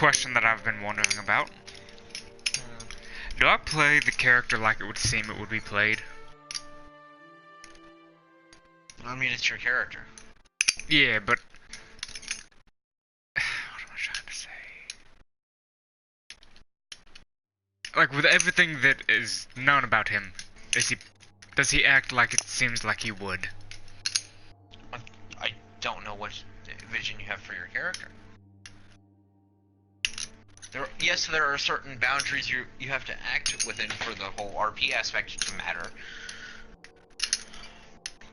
question that I've been wondering about. Do I play the character like it would seem it would be played? I mean, it's your character. Yeah, but... what am I trying to say? Like, with everything that is known about him, does he act like it seems like he would? I don't know what vision you have for your character. Yes, there are certain boundaries you have to act within for the whole RP aspect to matter.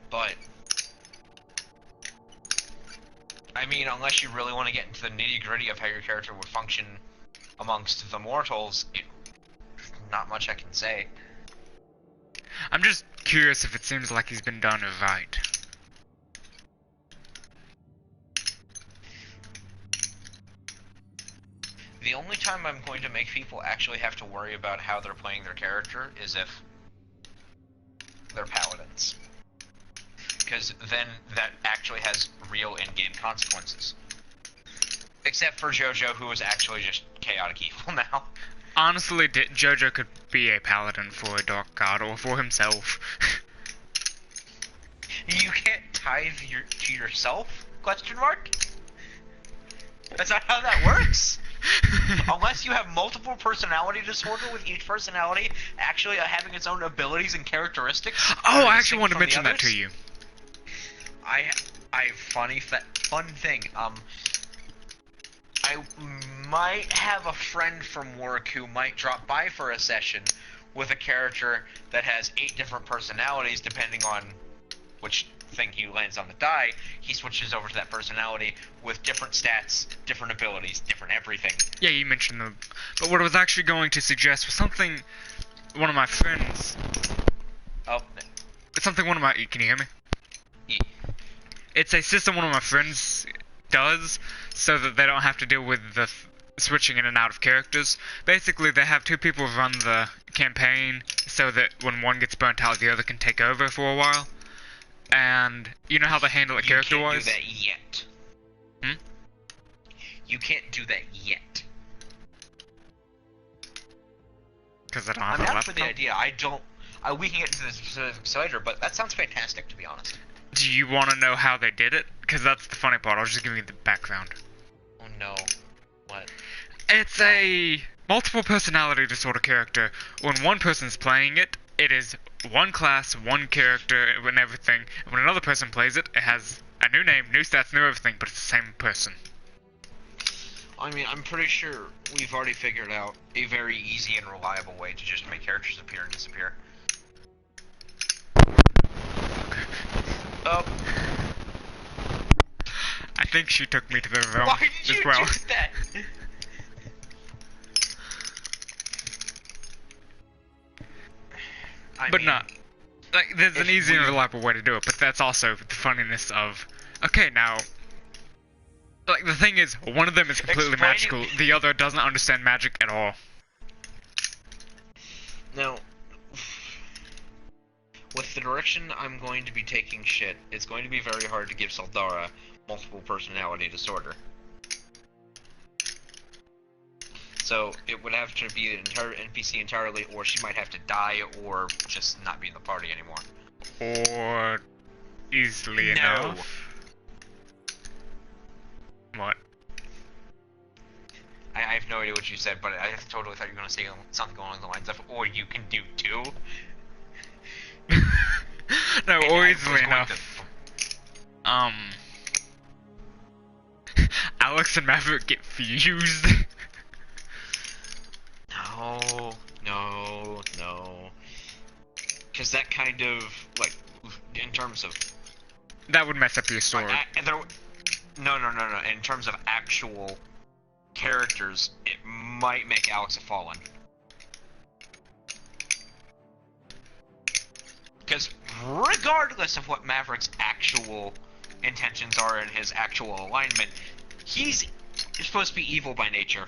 But I mean, unless you really want to get into the nitty-gritty of how your character would function amongst the mortals, not much I can say. I'm just curious if it seems like he's been done right. The only time I'm going to make people actually have to worry about how they're playing their character is if they're paladins. Because then that actually has real in-game consequences. Except for JoJo, who is actually just chaotic evil now. Honestly, JoJo could be a paladin for a dark god, or for himself. You can't tithe to yourself? Question mark? That's not how that works. Unless you have multiple personality disorder, with each personality actually having its own abilities and characteristics. Oh, I actually want to mention that to you. Fun thing. I might have a friend from work who might drop by for a session with a character that has 8 different personalities, depending on which thing he lands on the die. He switches over to that personality with different stats, different abilities, different everything. Yeah, you mentioned them. But what I was actually going to suggest was something one of my friends... Oh. It's something one of my... Can you hear me? Yeah. It's a system one of my friends does, so that they don't have to deal with the switching in and out of characters. Basically, they have 2 people run the campaign, so that when one gets burnt out, the other can take over for a while. And you know how they handle it character-wise? You can't do that yet. You can't do that yet. Because I don't have I'm a down laptop. for the idea. We can get into the specifics later, but that sounds fantastic, to be honest. Do you want to know how they did it? Because that's the funny part. I'll just give you the background. Oh no. What? It's a multiple personality disorder character. When one person's playing it, it is one class, one character, and everything. And when another person plays it, it has a new name, new stats, new everything, but it's the same person. I mean, I'm pretty sure we've already figured out a very easy and reliable way to just make characters appear and disappear. Oh. I think she took me to the realm Why did you as well. do that? But not. Like, there's an easy and reliable way to do it, but that's also the funniness of... Okay, now... Like, the thing is, one of them is completely magical, the other doesn't understand magic at all. Now, with the direction I'm going to be taking shit, it's going to be very hard to give Saldara multiple personality disorder. So, it would have to be an entire NPC entirely, or she might have to die, or just not be in the party anymore. Or... easily enough. What? I have no idea what you said, but I totally thought you were going to say something along the lines of, or you can do too. No, or easily enough. Alex and Maverick get fused. No. Because that kind of, like, in terms of... That would mess up your story. No. In terms of actual characters, it might make Alex a Fallen. Because regardless of what Maverick's actual intentions are and his actual alignment, he's supposed to be evil by nature.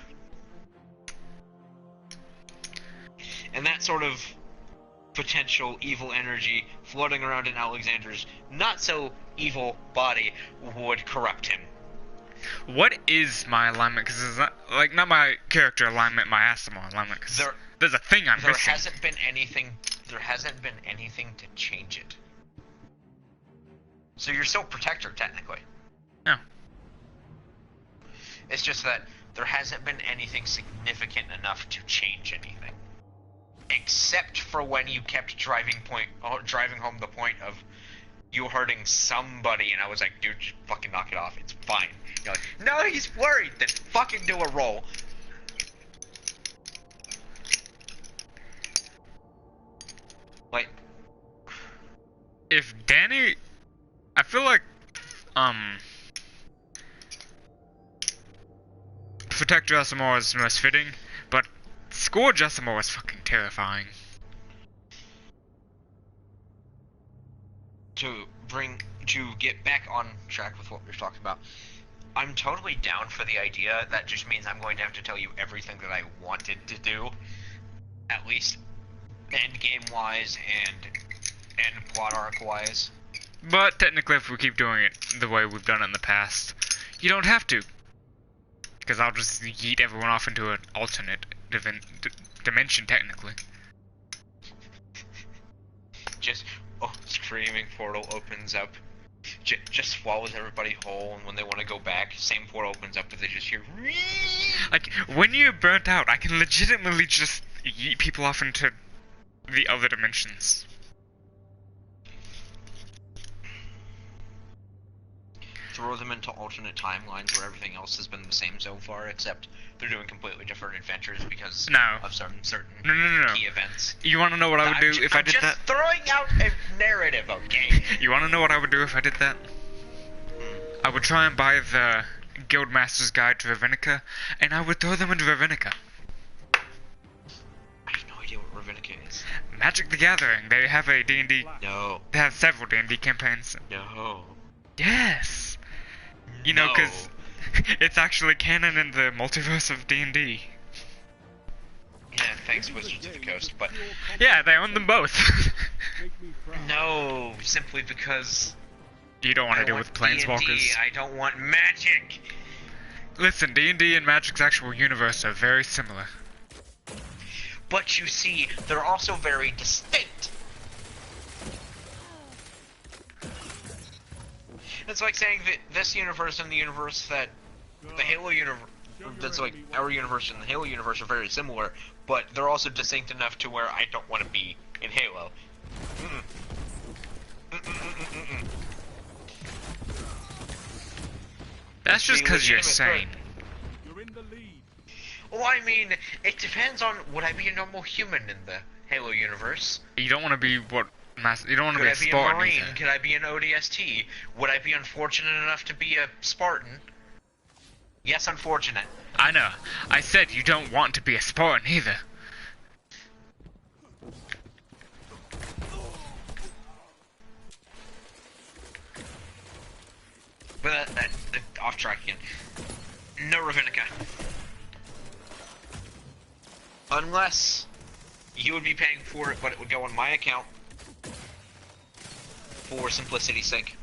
And that sort of potential evil energy floating around in Alexander's not so evil body would corrupt him. What is my alignment? Because it's not, like, not my character alignment, my Asimov alignment. Because there's a thing I'm missing. There hasn't been anything to change it. So you're still Protector, technically. No. It's just that there hasn't been anything significant enough to change anything. Except for when you kept driving home the point of you hurting somebody, and I was like, dude, just fucking knock it off. It's fine. You're like, no, he's worried. Then fucking do a roll. Like, if Danny, I feel like, Protector Asimov is most fitting, but Scourge Asimov is fucking terrifying. To get back on track with what we were talking about, I'm totally down for the idea. That just means I'm going to have to tell you everything that I wanted to do, at least end game wise and plot arc wise. But technically, if we keep doing it the way we've done it in the past, you don't have to. Because I'll just yeet everyone off into an alternate dimension, technically. Just, screaming portal opens up. Just swallows everybody whole, and when they want to go back, same portal opens up, but they just hear... Like, when you're burnt out, I can legitimately just yeet people off into the other dimensions. Throw them into alternate timelines where everything else has been the same so far, except they're doing completely different adventures because of some certain key events. You want to know what I would do if I did that? I'm just throwing out a narrative, okay? You want to know what I would do if I did that? I would try and buy the Guildmaster's Guide to Ravenica, and I would throw them into Ravenica. I have no idea what Ravenica is. Magic the Gathering. They have a D&D. No. They have several D&D campaigns. No. Yes. You know, because it's actually canon in the multiverse of D&D. Yeah, thanks Wizards of the Coast, but... Yeah, they own them both. No, simply because... You don't want to deal with Planeswalkers. D&D, I don't want magic! Listen, D&D and Magic's actual universe are very similar. But you see, they're also very distinct. It's like saying that this universe and the universe that the Halo universe, that's like our universe and the Halo universe are very similar, but they're also distinct enough to where I don't want to be in Halo. That's just because you're sane. Well, I mean, it depends on, would I be a normal human in the Halo universe? You don't want to be you don't want to be a Spartan. Could I be a Marine? Could I be an ODST? Would I be unfortunate enough to be a Spartan? Yes, unfortunate. I know. I said you don't want to be a Spartan either. But off track again. No Ravenica. Unless you would be paying for it, but it would go on my account. For simplicity's sake.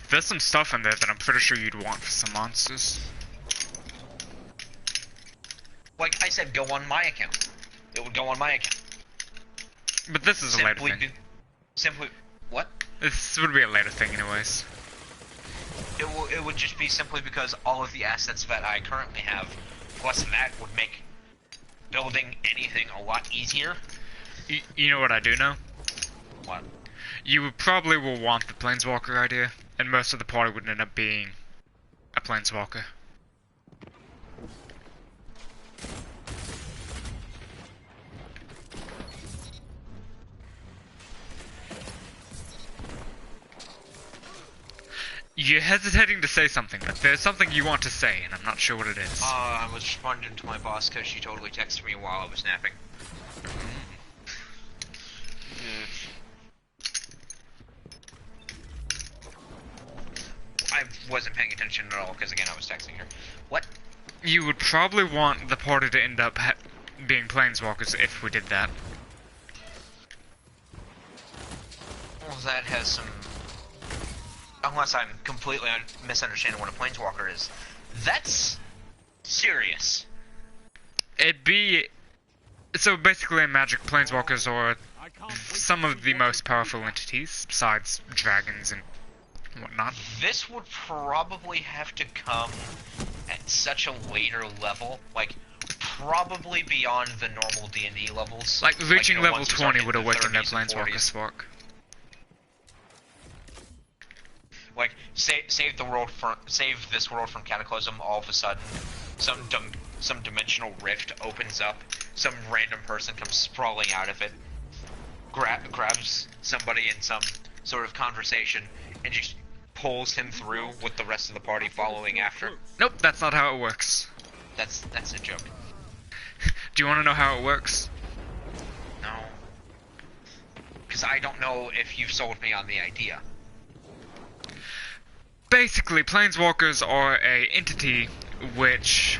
There's some stuff in there that I'm pretty sure you'd want for some monsters. Like I said, go on my account. It would go on my account. But this is a later thing. Simply, what? This would be a later thing anyways. It would just be simply because all of the assets that I currently have, plus that would make building anything a lot easier. You know what I do know? What? You probably will want the Planeswalker idea, and most of the party would end up being a Planeswalker. You're hesitating to say something, but there's something you want to say, and I'm not sure what it is. I was responding to my boss because she totally texted me while I was napping. I wasn't paying attention at all because, again, I was texting her. What? You would probably want the party to end up being Planeswalkers if we did that. Well, that has some unless I'm completely misunderstanding what a planeswalker is, that's serious. It'd be... So basically in Magic, planeswalkers are some of the most powerful entities, besides dragons and whatnot. This would probably have to come at such a later level, like probably beyond the normal D&D levels. Like reaching the level ones who start 20 in would the awaken their 30s and planeswalker 40s. spark. Like save this world from cataclysm. All of a sudden, some dimensional rift opens up. Some random person comes sprawling out of it, grabs somebody in some sort of conversation, and just pulls him through with the rest of the party following after. Nope, that's not how it works. That's a joke. Do you want to know how it works? No, because I don't know if you've sold me on the idea. Basically, planeswalkers are a entity which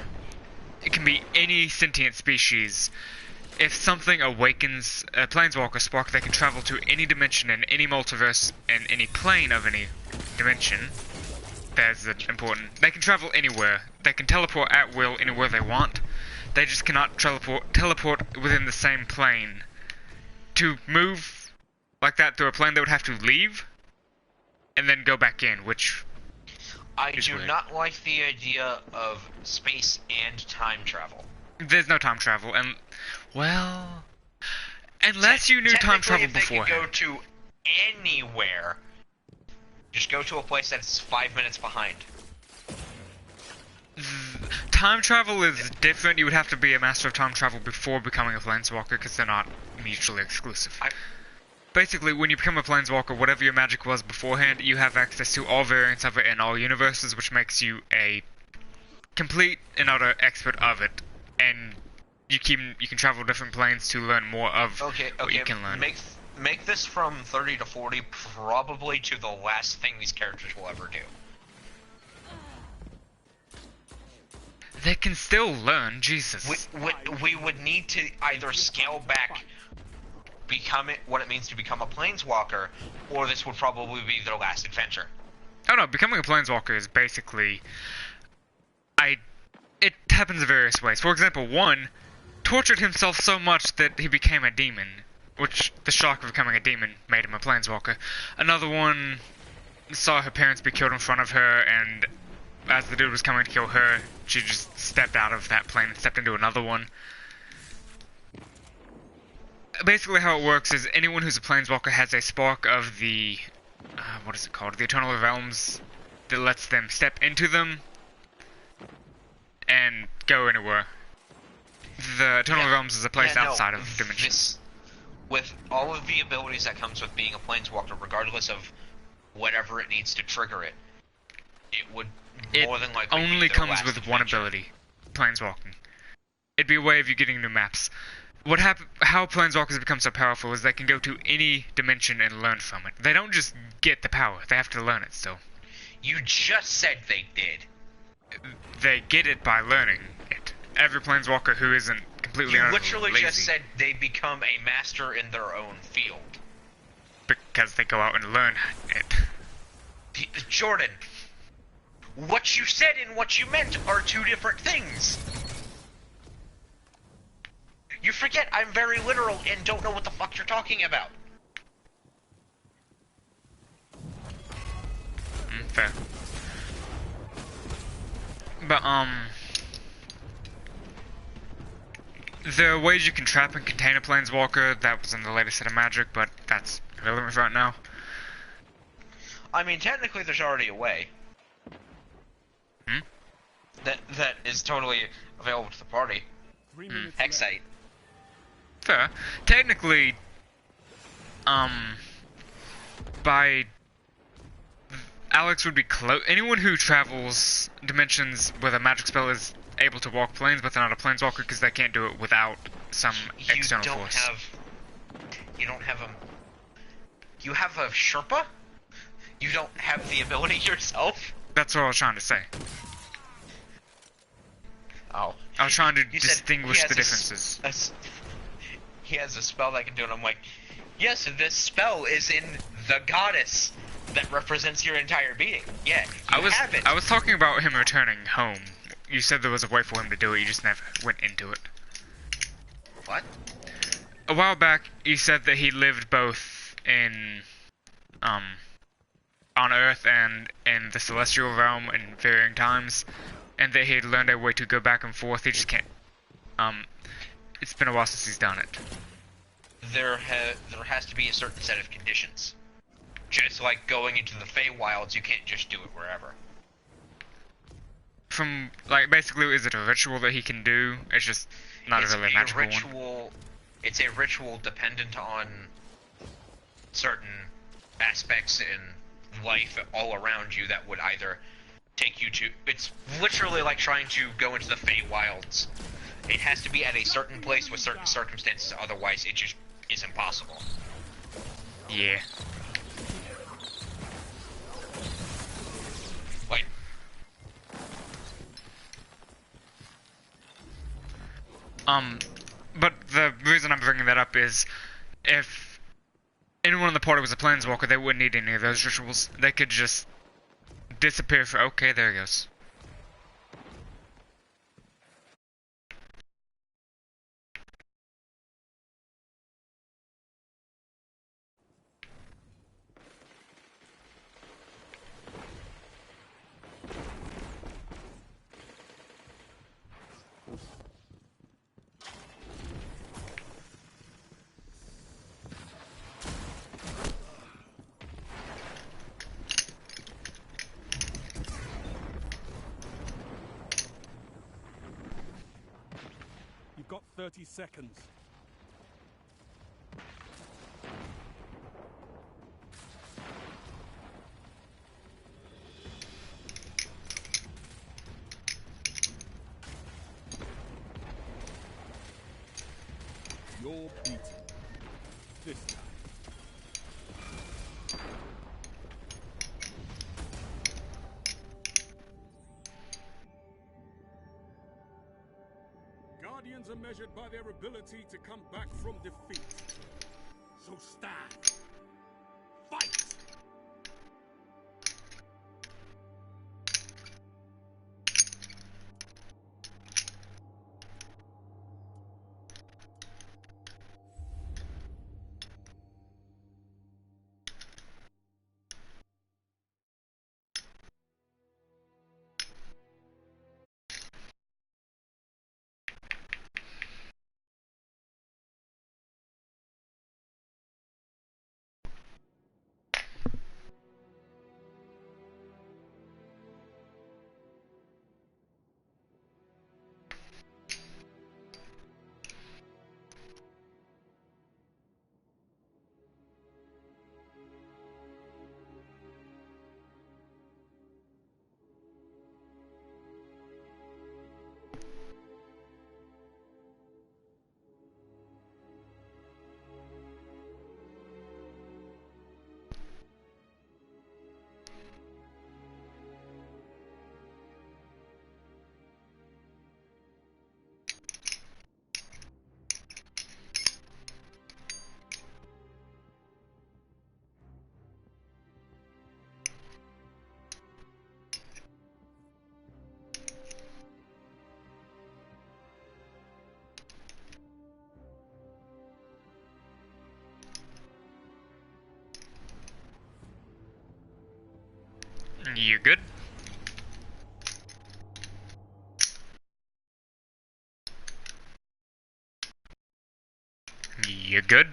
it can be any sentient species. If something awakens a planeswalker spark, they can travel to any dimension in any multiverse in any plane of any dimension. That's important. They can travel anywhere. They can teleport at will anywhere they want. They just cannot teleport within the same plane. To move like that through a plane, they would have to leave and then go back in, which I is do weird. not like the idea of space and time travel. There's no time travel, and well, unless you knew time travel Technically, if they beforehand. could go to anywhere, just go to a place that's 5 minutes behind. Time travel is different. You would have to be a master of time travel before becoming a planeswalker, because they're not mutually exclusive. Basically, when you become a planeswalker, whatever your magic was beforehand, you have access to all variants of it in all universes, which makes you a complete and utter expert of it. And you can travel different planes to learn more of what you can learn. Make this from 30 to 40 probably to the last thing these characters will ever do. They can still learn, Jesus. We would need to either scale back what it means to become a planeswalker, or this would probably be their last adventure. Oh no, becoming a planeswalker is basically... It happens in various ways. For example, one tortured himself so much that he became a demon, which the shock of becoming a demon made him a planeswalker. Another one saw her parents be killed in front of her, and as the dude was coming to kill her, she just stepped out of that plane and stepped into another one. Basically how it works is anyone who's a planeswalker has a spark of the... what is it called? The Eternal Realms that lets them step into them and go anywhere. The Eternal Realms is a place outside of dimensions. With all of the abilities that comes with being a planeswalker, regardless of whatever it needs to trigger it, it would more than likely only be their comes last with adventure. one ability, planeswalking. It'd be a way of you getting new maps. How planeswalkers become so powerful is they can go to any dimension and learn from it. They don't just get the power, they have to learn it still. You just said they did. They get it by learning it. Every planeswalker who isn't completely You literally lazy, just said they become a master in their own field. because they go out and learn it. Jordan, what you said and what you meant are two different things. You forget I'm very literal and don't know what the fuck you're talking about. Fair. But, there are ways you can trap and contain a planeswalker. That was in the latest set of Magic, but that's irrelevant right now. I mean, technically there's already a way. That is totally available to the party. Hexite. Fair. Technically, by... Alex would be close. Anyone who travels dimensions with a magic spell is able to walk planes, but they're not a planeswalker because they can't do it without some external force. You don't have a... You have a Sherpa? You don't have the ability yourself? That's what I was trying to say. Oh. I was trying to You said distinguish he has the differences. He has a spell that can do it. I'm like, yes, this spell is in the goddess. that represents your entire being. Yeah, you have it. I was talking about him returning home. You said there was a way for him to do it, you just never went into it. What? A while back, you said that he lived both in, on Earth and in the Celestial Realm in varying times, and that he had learned a way to go back and forth. He just can't. It's been a while since he's done it. There has to be a certain set of conditions. Just like going into the Feywilds, you can't just do it wherever. From, like, basically, is it a ritual that he can do? It's just not a really magical one. It's a ritual dependent on certain aspects in life all around you that would either take you to... It's literally like trying to go into the Feywilds. It has to be at a certain place with certain circumstances, otherwise it just is impossible. Yeah. Like... But the reason I'm bringing that up is, if anyone in the party was a planeswalker, they wouldn't need any of those rituals. They could just disappear for... Okay, there he goes. You've got 30 seconds. You're beaten. This time. Guardians are measured by their ability to come back from defeat. So stand. Fight! You good? You good?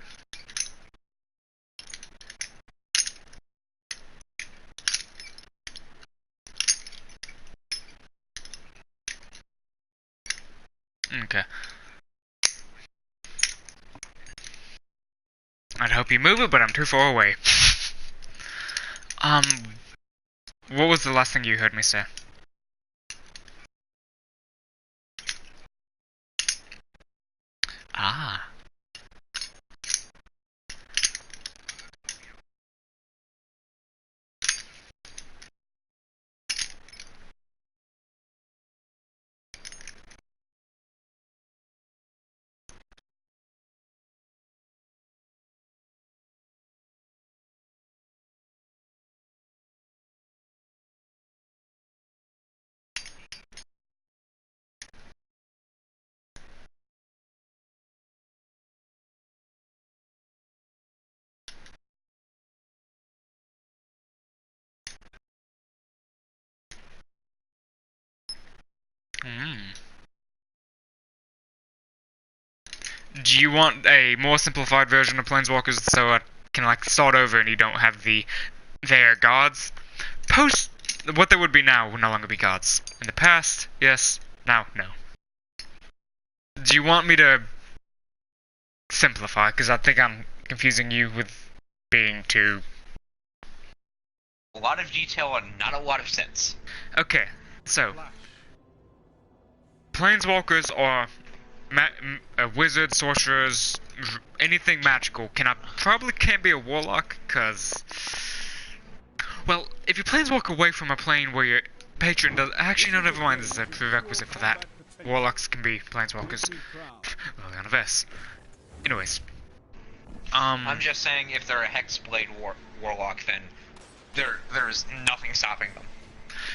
Okay. I'd hope you move it, but I'm too far away. What was the last thing you heard me say? Ah. Hmm. Do you want a more simplified version of Planeswalkers so I can like start over and you don't have their gods? What they would be now would no longer be gods. In the past, yes. Now, no. Do you want me to simplify? Because I think I'm confusing you with being too. A lot of detail and not a lot of sense. Okay, so Planeswalkers are wizards, sorcerers, anything magical. Probably can't be a warlock, cause well, if you planeswalk away from a plane where your patron does actually no, never mind. This is a prerequisite for that. Warlocks can be planeswalkers. Well, none of us. Anyways, I'm just saying, if they're a Hexblade warlock, then there's nothing stopping them.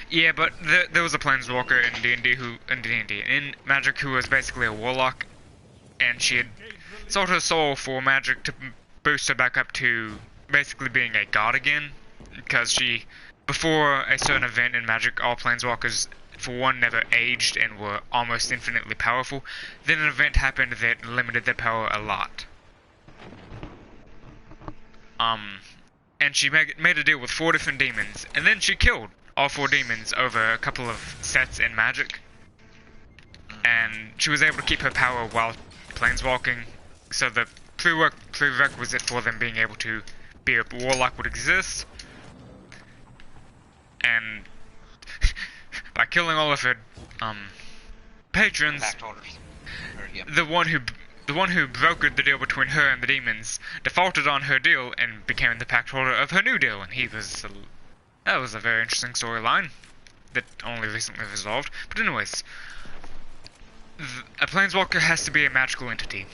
yeah, but there was a planeswalker in Magic who was basically a warlock, and she had sold her soul for magic to boost her back up to basically being a god again, because before a certain event in Magic, all planeswalkers, for one, never aged and were almost infinitely powerful. Then an event happened that limited their power a lot. And she made a deal with 4 different demons, and then she killed all 4 demons over a couple of sets in Magic. And she was able to keep her power while planeswalking, so the prerequisite for them being able to be a warlock would exist. And by killing all of her patrons, the one who brokered the deal between her and the demons defaulted on her deal and became the pact holder of her new deal, and that was a very interesting storyline that only recently resolved. But anyways, a planeswalker has to be a magical entity,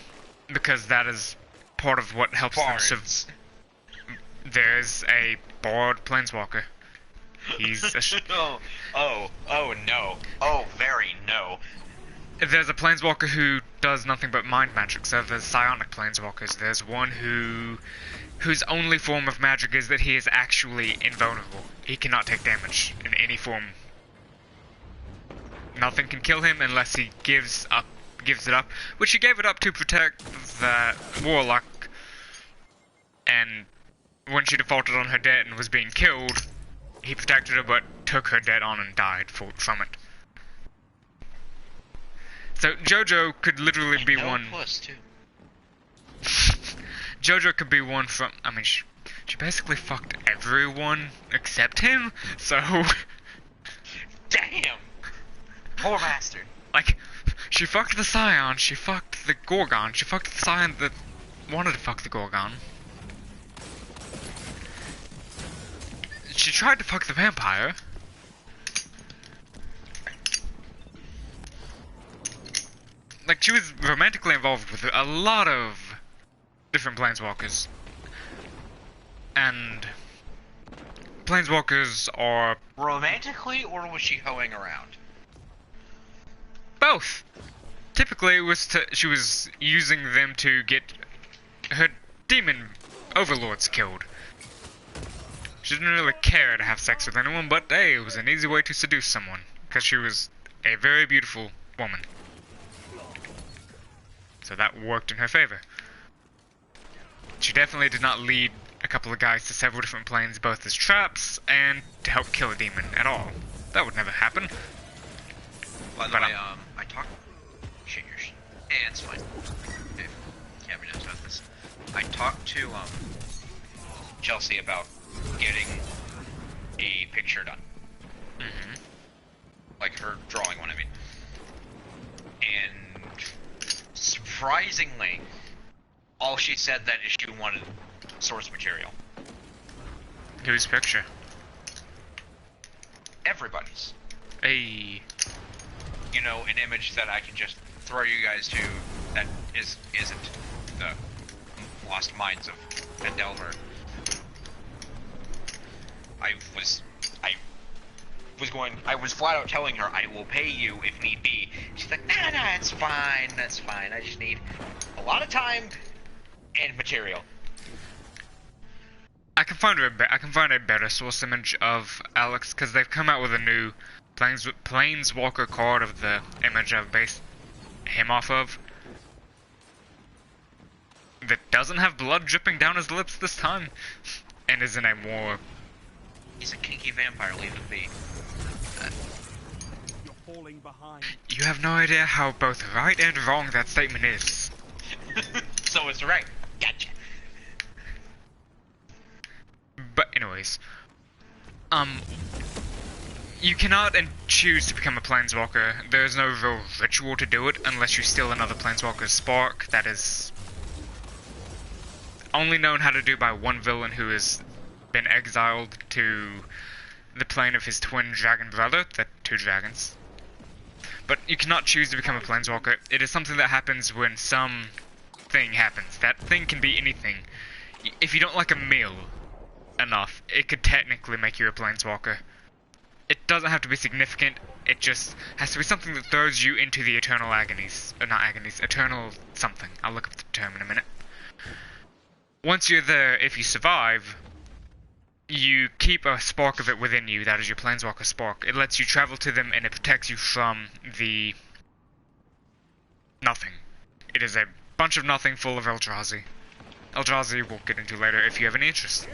because that is part of what helps them survive. There's a bard planeswalker. He's a oh no. Oh, very no. There's a planeswalker who does nothing but mind magic, so there's psionic planeswalkers. There's one whose only form of magic is that he is actually invulnerable. He cannot take damage in any form. Nothing can kill him unless he gives it up, which he gave it up to protect the warlock. And when she defaulted on her debt and was being killed, he protected her but took her debt on and died from it. So JoJo could literally be one. Plus too. JoJo could be one from. I mean, she basically fucked everyone except him. So. Damn. Poor bastard. Like, she fucked the Scion. She fucked the Gorgon. She fucked the Scion that wanted to fuck the Gorgon. She tried to fuck the vampire. Like, she was romantically involved with a lot of different planeswalkers. And planeswalkers are... Romantically, or was she hoeing around? Both. Typically, it was she was using them to get her demon overlords killed. She didn't really care to have sex with anyone, but hey, it was an easy way to seduce someone, because she was a very beautiful woman. So that worked in her favor. She definitely did not lead a couple of guys to several different planes, both as traps and to help kill a demon at all. That would never happen. By the way, I talked... Shit, it's fine. If Cabby knows about this. I talked to, Chelsea about getting a picture done. Mm-hmm. Like her drawing one, I mean. And surprisingly, all she said that is she wanted source material. Whose picture? Everybody's. Hey. You know, an image that I can just throw you guys to that isn't the Lost Minds of Phandelver. I was flat out telling her I will pay you if need be. She's like, nah, it's fine, that's fine. I just need a lot of time and material. I can find a better source image of Alex, because they've come out with a new Planeswalker card of the image I've based him off of. That doesn't have blood dripping down his lips this time, and is in a more... He's a kinky vampire, leave him be. You're falling behind. You have no idea how both right and wrong that statement is. So it's right. Gotcha. But anyways, you cannot choose to become a Planeswalker. There is no real ritual to do it unless you steal another Planeswalker's spark. That is only known how to do by one villain who has been exiled to the plane of his twin dragon brother, the two dragons. But you cannot choose to become a Planeswalker. It is something that happens when some thing happens. That thing can be anything. If you don't like a meal enough, it could technically make you a Planeswalker. It doesn't have to be significant, it just has to be something that throws you into the eternal agonies. Not agonies, eternal something. I'll look up the term in a minute. Once you're there, if you survive, you keep a spark of it within you. That is your Planeswalker spark. It lets you travel to them and it protects you from the... nothing. It is a bunch of nothing full of Eldrazi. Eldrazi we'll get into later if you have any interest.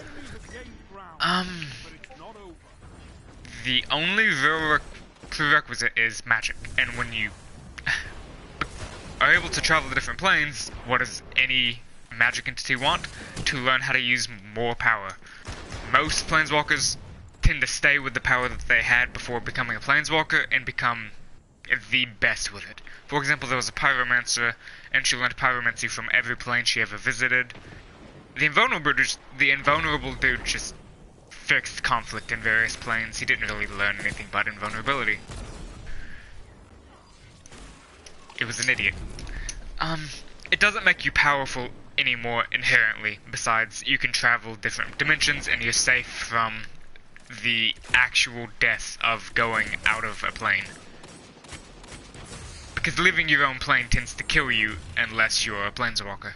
The only real prerequisite is magic, and when you are able to travel to different planes, what does any magic entity want? To learn how to use more power. Most Planeswalkers tend to stay with the power that they had before becoming a Planeswalker and become the best with it. For example, there was a Pyromancer, and she learned Pyromancy from every plane she ever visited. The invulnerable dude just fixed conflict in various planes. He didn't really learn anything but invulnerability. It was an idiot. It doesn't make you powerful anymore inherently. Besides, you can travel different dimensions and you're safe from the actual death of going out of a plane. Because leaving your own plane tends to kill you unless you're a Planeswalker.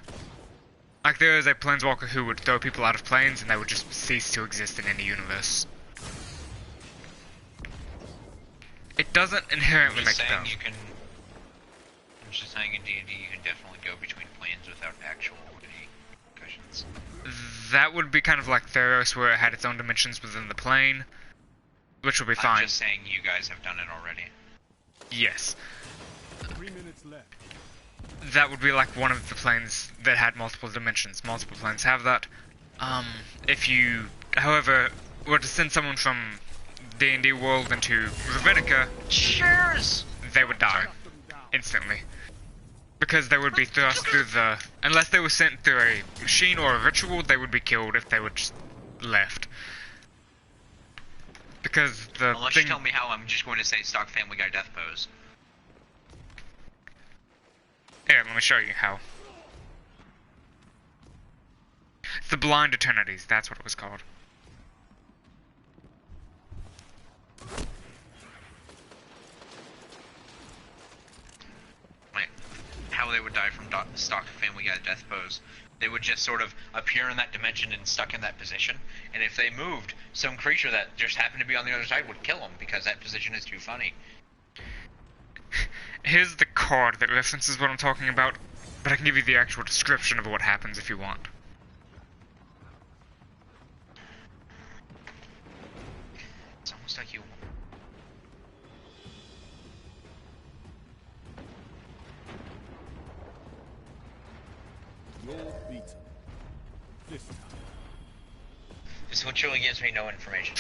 Like, there is a Planeswalker who would throw people out of planes and they would just cease to exist in any universe. It doesn't inherently make you powerful. I'm just saying in D&D you can definitely go between planes without actual repercussions. That would be kind of like Theros, where it had its own dimensions within the plane, which would be fine. I'm just saying you guys have done it already. Yes. 3 minutes left. That would be like one of the planes that had multiple dimensions. Multiple planes have that. If you, however, were to send someone from D&D world into Ravnica, cheers! They would die instantly. Because they would be thrust through the... Unless they were sent through a machine or a ritual, they would be killed if they were just left. Because the Unless you tell me how, I'm just going to say stock Family Guy death pose. Here, let me show you how. It's the Blind Eternities, that's what it was called. Like, how they would die from stock Family Guy death pose. They would just sort of appear in that dimension and stuck in that position, and if they moved, some creature that just happened to be on the other side would kill them because that position is too funny. Here's the card that references what I'm talking about, but I can give you the actual description of what happens if you want. It's almost like you... You're beaten. This time. This one truly gives me no information.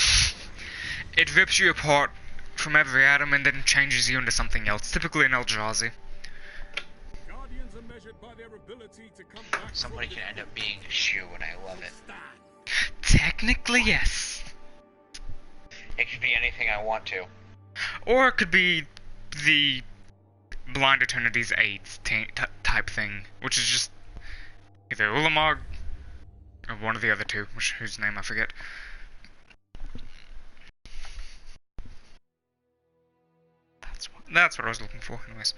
It rips you apart from every atom and then changes you into something else, typically an Eldrazi. Guardians are measured by their ability to come back. Somebody can end up being a shoe, and I love it. Technically, yes. It could be anything I want to. Or it could be the Blind Eternities AIDS type thing, which is just either Ulamog or one of the other two, whose name I forget. That's what I was looking for, anyways.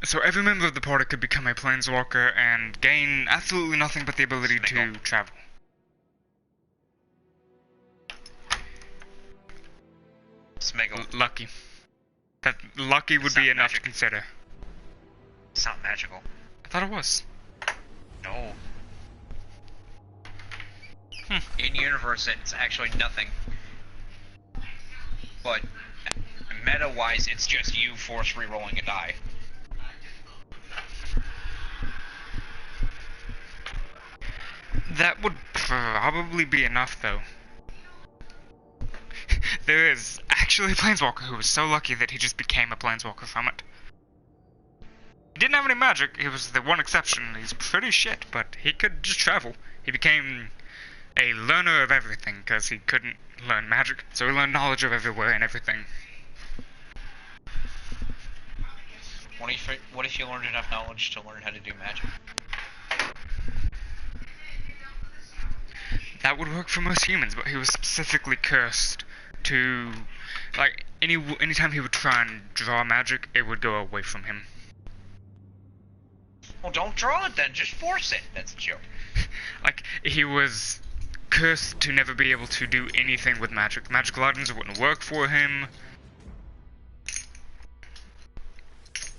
So every member of the party could become a Planeswalker and gain absolutely nothing but the ability to travel. Smeagol. Lucky. That lucky would It's be not enough to magic. consider. It's not magical. I thought it was. No. In universe, it's actually nothing. But meta-wise, it's just you force re-rolling a die. That would probably be enough, though. There is actually a Planeswalker who was so lucky that he just became a Planeswalker from it. He didn't have any magic, he was the one exception. He's pretty shit, but he could just travel. He became a learner of everything, because he couldn't learn magic, so he learned knowledge of everywhere and everything. What if you learned enough knowledge to learn how to do magic? That would work for most humans, but he was specifically cursed to, like, anytime he would try and draw magic, it would go away from him. Well, don't draw it then, just force it. That's a joke. Like, he was cursed to never be able to do anything with magic. Magical items wouldn't work for him.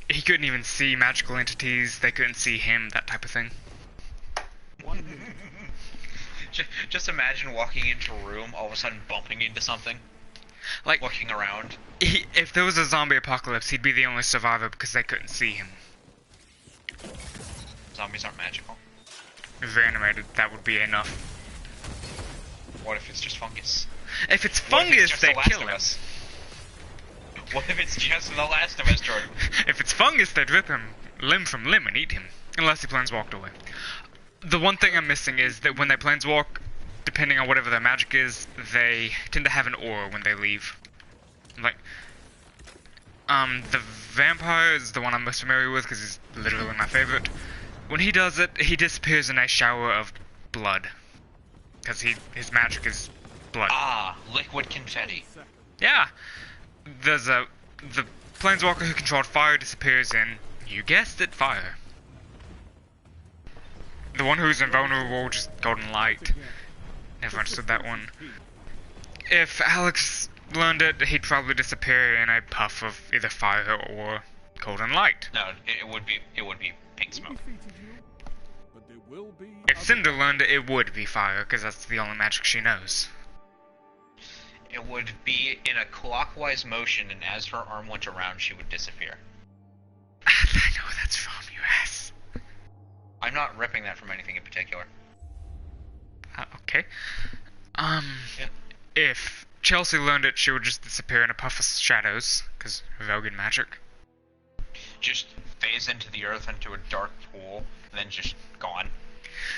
He couldn't even see magical entities, they couldn't see him, that type of thing. Just imagine walking into a room, all of a sudden bumping into something, Like, looking around. if there was a zombie apocalypse, he'd be the only survivor because they couldn't see him. Zombies aren't magical. If animated, that would be enough. What if it's just fungus? If it's What if it's fungus, just they The Last kill of him. Us? What if it's just The Last of Us, Jordan? If it's fungus, they'd rip him limb from limb and eat him. Unless he planeswalked away. The one thing I'm missing is that when they planeswalk, depending on whatever their magic is, they tend to have an aura when they leave. Like, the vampire is the one I'm most familiar with because he's literally my favorite. When he does it, he disappears in a shower of blood. Because his magic is blood. Ah, liquid confetti. Yeah! The planeswalker who controlled fire disappears in, you guessed it, fire. The one who's invulnerable, just golden light. Never understood that one. If Alex learned it, he'd probably disappear in a puff of either fire or golden light. No, it would be pink smoke. But there will be If Cinder learned it, it would be fire, because that's the only magic she knows. It would be in a clockwise motion, and as her arm went around, she would disappear. I know where that's from, you ass. I'm not ripping that from anything in particular. Okay. Yeah. If Chelsea learned it, she would just disappear in a puff of shadows, because Vogan magic. Just phase into the earth into a dark pool, and then just gone.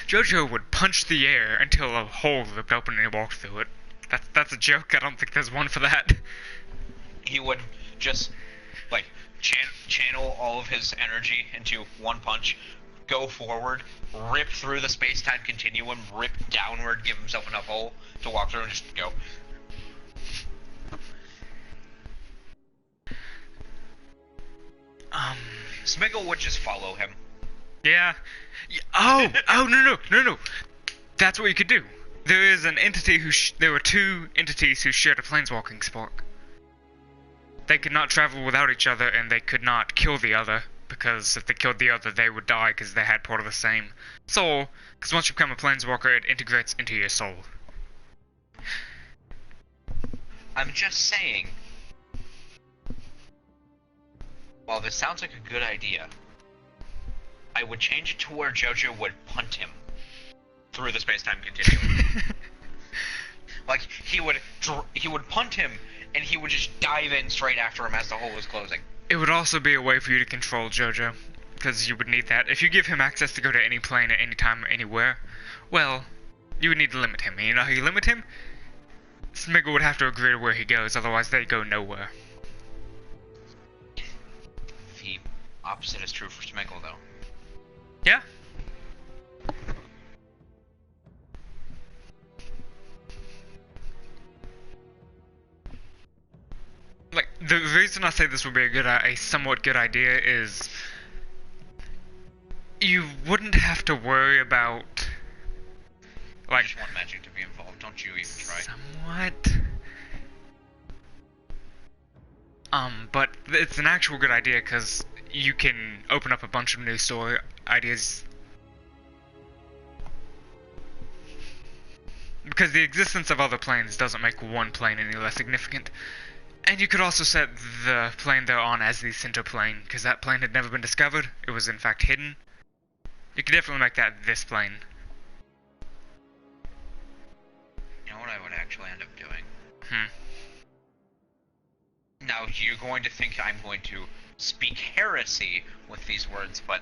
Jojo would punch the air until a hole ripped open and he walked through it. That's a joke, I don't think there's one for that. He would just, like, channel all of his energy into one punch, go forward, rip through the space-time continuum, rip downward, give himself enough hole to walk through and just go. Smeagol would just follow him. Yeah. Oh, no. That's what you could do. There is an entity there were two entities who shared a planeswalking spark. They could not travel without each other, and they could not kill the other, because if they killed the other, they would die because they had part of the same soul, because once you become a planeswalker, it integrates into your soul. I'm just saying, while this sounds like a good idea, I would change it to where JoJo would punt him through the space-time continuum. Like, he would punt him, and he would just dive in straight after him as the hole was closing. It would also be a way for you to control JoJo, because you would need that. If you give him access to go to any plane at any time or anywhere, well, you would need to limit him. And you know how you limit him? Smeagol would have to agree to where he goes, otherwise they go nowhere. The opposite is true for Smeagol, though. Yeah? Like, the reason I say this would be a somewhat good idea is you wouldn't have to worry about, I like, just want magic to be involved. Don't you even try. somewhat. But it's an actual good idea because you can open up a bunch of new story ideas. Because the existence of other planes doesn't make one plane any less significant. And you could also set the plane they're on as the center plane, because that plane had never been discovered. It was in fact hidden. You could definitely make that this plane. You know what I would actually end up doing? Hmm. Now, you're going to think I'm going to speak heresy with these words, but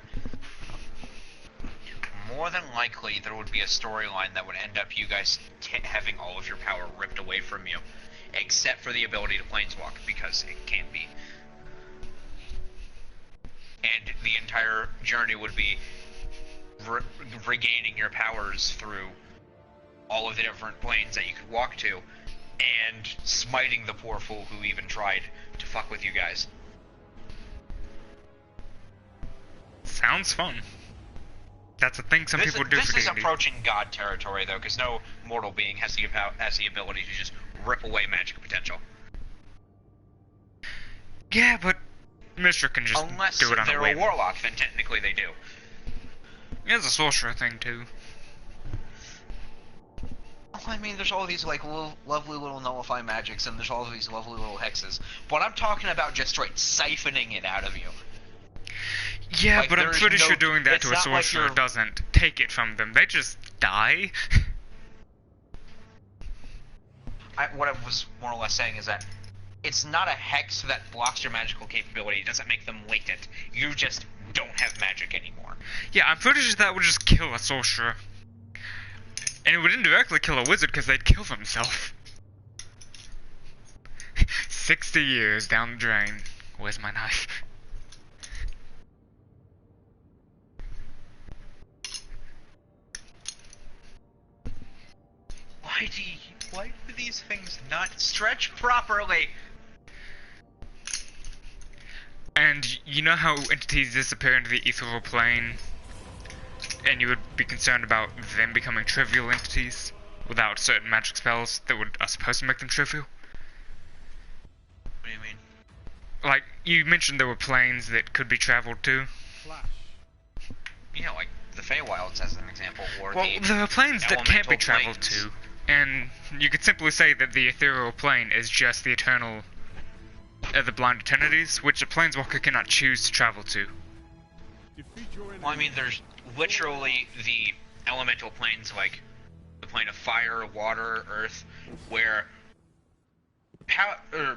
more than likely there would be a storyline that would end up you guys having all of your power ripped away from you, except for the ability to planeswalk, because it can't be. And the entire journey would be regaining your powers through all of the different planes that you could walk to, and smiting the poor fool who even tried to fuck with you guys. Sounds fun. That's a thing some people do for This is D&D. approaching God territory, though, because no mortal being has the ability to just rip away magic potential. Yeah, but Mishra can just Unless do it on they're a whim. a warlock, then technically they do. It's a sorcerer thing too. Oh, I mean, there's all these like lovely little nullify magics, and there's all these lovely little hexes. But I'm talking about just straight siphoning it out of you. Yeah, Like, but I'm there's pretty no- sure doing that it's to a not like sorcerer you're- doesn't take it from them. They just die. What I was more or less saying is that it's not a hex that blocks your magical capability. It doesn't make them latent. You just don't have magic anymore. Yeah, I'm pretty sure that would just kill a sorcerer. And it would indirectly kill a wizard because they'd kill themselves. 60 years down the drain. Where's my knife? Why do these things not stretch properly? And you know how entities disappear into the ethereal plane? And you would be concerned about them becoming trivial entities without certain magic spells that are supposed to make them trivial? What do you mean? Like, you mentioned there were planes that could be traveled to. Flash. Yeah, like the Feywilds as an example, or Well, there are planes that can't be elemental traveled planes. to. And you could simply say that the ethereal plane is just the eternal... the blind eternities, which a planeswalker cannot choose to travel to. Defeat your enemy. Well, I mean, there's literally the elemental planes, like the plane of fire, water, earth, where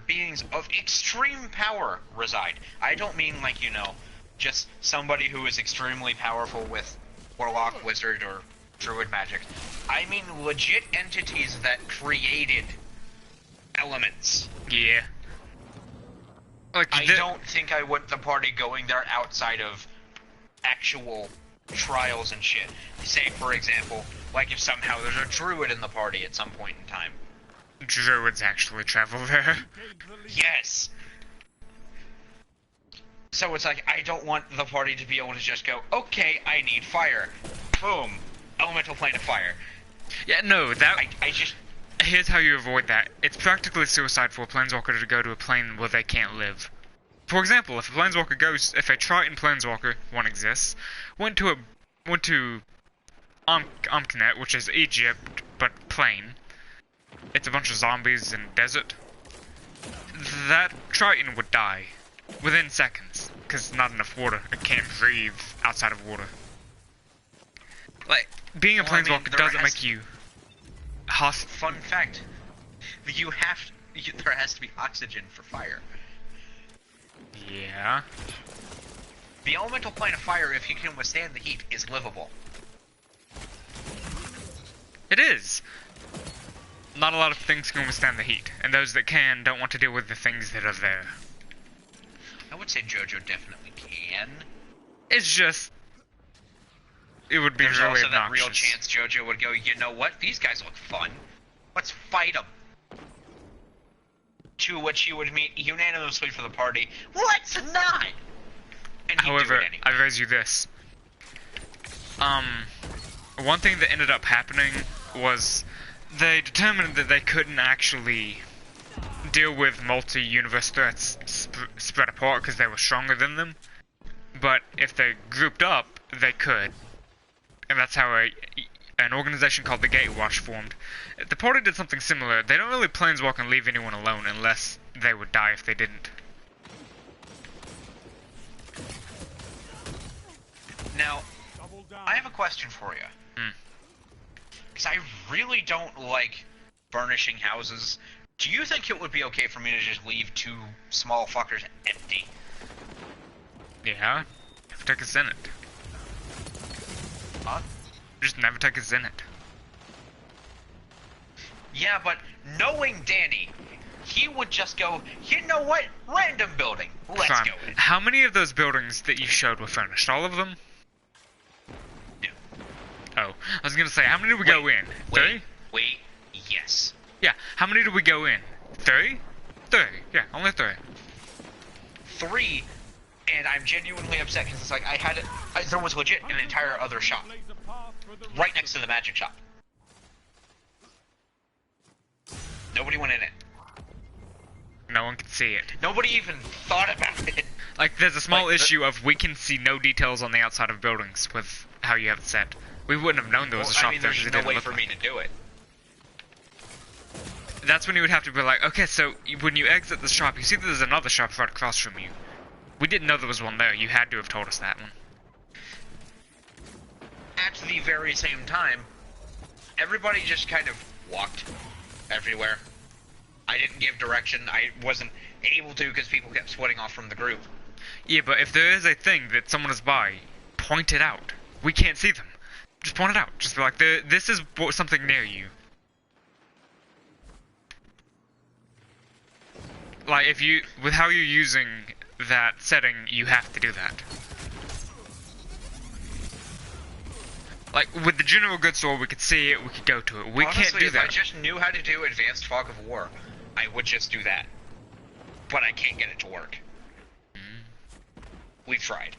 beings of extreme power reside. I don't mean like, you know, just somebody who is extremely powerful with warlock, wizard, or druid magic. I mean legit entities that created elements. Yeah. Like, I don't think I want the party going there outside of actual trials and shit. Say, for example, like if somehow there's a druid in the party at some point in time. druids actually travel there. Yes! So it's like, I don't want the party to be able to just go, okay, I need fire. Boom. Elemental plane of fire. Yeah, no, that... I just... Here's how you avoid that. It's practically suicide for a planeswalker to go to a plane where they can't live. For example, if a Triton planeswalker, one exists, went to Ankh-Net, which is Egypt, but plain. It's a bunch of zombies in desert. That Triton would die within seconds, because not enough water. It can't breathe outside of water. Like, being a Well, I mean, planeswalker there doesn't has make you hostile. Fun fact. There has to be oxygen for fire. Yeah. The elemental plane of fire, if you can withstand the heat, is livable. It is. Not a lot of things can withstand the heat, and those that can don't want to deal with the things that are there. I would say JoJo definitely can. It's just... It would be There's really also obnoxious. that real chance JoJo would go, you know what, these guys look fun. Let's fight them. To which you would meet unanimously for the party, let's not! And he'd However, do it anyway. I raise you this. One thing that ended up happening was they determined that they couldn't actually deal with multi-universe threats spread apart because they were stronger than them. But if they grouped up, they could. And that's how an organization called the Gatewatch formed. The party did something similar. They don't really planeswalk and leave anyone alone unless they would die if they didn't. Now, I have a question for you. Because I really don't like burnishing houses. Do you think it would be okay for me to just leave 2 small fuckers empty? Yeah. Never take a Zenith. Huh? Just never take a Zenith. Yeah, but knowing Danny, he would just go, you know what? Random building. Let's Fine. go in. How many of those buildings that you showed were furnished? All of them? No. Oh. I was gonna say, how many did we go in? 3? Wait, yes. Yeah. How many did we go in? 3? 3. Yeah, only 3. 3, and I'm genuinely upset because it's like there was legit an entire other shop right next to the magic shop. Nobody went in it. No one could see it. Nobody even thought about it. Like, there's a small Like, issue of we can see no details on the outside of buildings with how you have it set. We wouldn't have known there was a shop I mean, there there's because it no didn't way look for like me to do it. That's when you would have to be like, okay, so when you exit the shop, you see that there's another shop right across from you. We didn't know there was one there. You had to have told us that one. At the very same time, everybody just kind of walked everywhere. I didn't give direction. I wasn't able to because people kept splitting off from the group. Yeah, but if there is a thing that someone is by, point it out. We can't see them. Just point it out. Just be like, this is something near you. Like, if you, with how you're using that setting, you have to do that. Like, with the General Goods Store, we could see it, we could go to it. We Honestly, can't do if that. I just knew how to do Advanced Fog of War, I would just do that. But I can't get it to work. We've tried.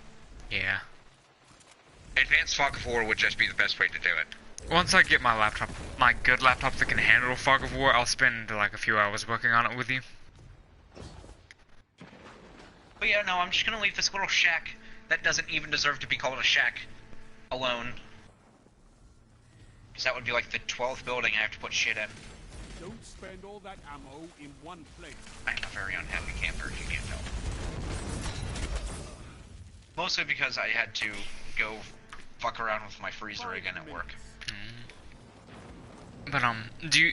Yeah. Advanced Fog of War would just be the best way to do it. Once I get my laptop, my good laptop that can handle Fog of War, I'll spend like a few hours working on it with you. But yeah, no, I'm just gonna leave this little shack that doesn't even deserve to be called a shack alone. Because that would be like the 12th building I have to put shit in. Don't spend all that ammo in one place. I'm a very unhappy camper, if you can't tell. Mostly because I had to go fuck around with my freezer again at work. But do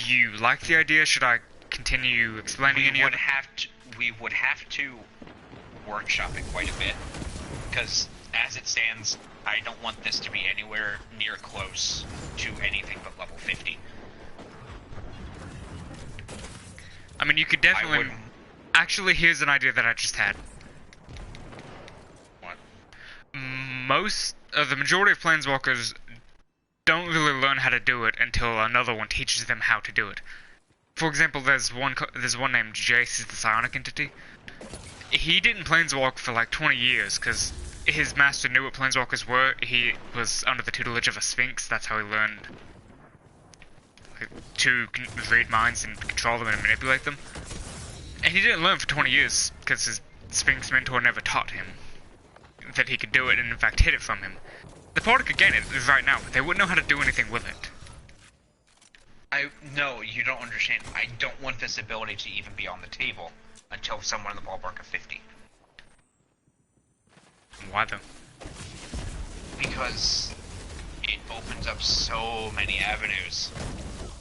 you like the idea? Should I continue explaining any of it? We would have to workshop it quite a bit, because as it stands, I don't want this to be anywhere near close to anything but level 50. I mean, you could definitely. Actually, here's an idea that I just had. What? The majority of planeswalkers don't really learn how to do it until another one teaches them how to do it. For example, there's one named Jace, he's the psionic entity. He didn't planeswalk for like 20 years because his master knew what planeswalkers were. He was under the tutelage of a Sphinx. That's how he learned to read minds and control them and manipulate them. And he didn't learn for 20 years because his Sphinx mentor never taught him that he could do it and in fact hid it from him. The party could gain it right now, but they wouldn't know how to do anything with it. No, you don't understand. I don't want this ability to even be on the table until somewhere in the ballpark of 50. Why though? Because it opens up so many avenues.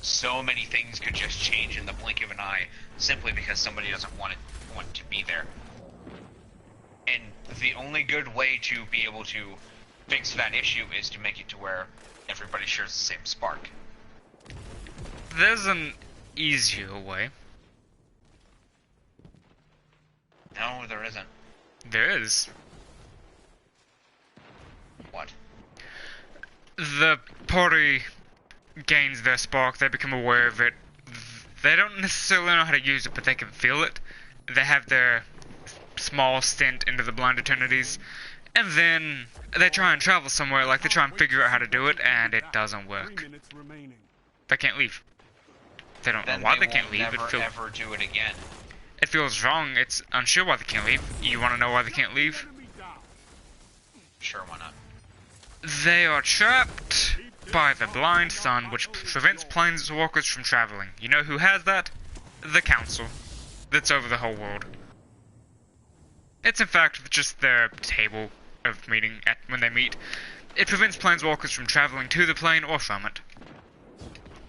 So many things could just change in the blink of an eye simply because somebody doesn't want to be there. And the only good way to be able to fix that issue is to make it to where everybody shares the same spark. There's an easier way. No, there isn't. There is. What? The party gains their spark, they become aware of it. They don't necessarily know how to use it, but they can feel it. They have their small stint into the blind eternities, and then they try and travel somewhere, like they try and figure out how to do it, and it doesn't work. They can't leave. They don't know why they can't leave. Never ever do it again. It feels wrong. It's unsure why they can't leave. You want to know why they can't leave? Enemy down. Sure, why not? They are trapped by the blind sun, which prevents planeswalkers from traveling. You know who has that? The Council. That's over the whole world. It's in fact just their table of meeting when they meet. It prevents planeswalkers from traveling to the plane or from it.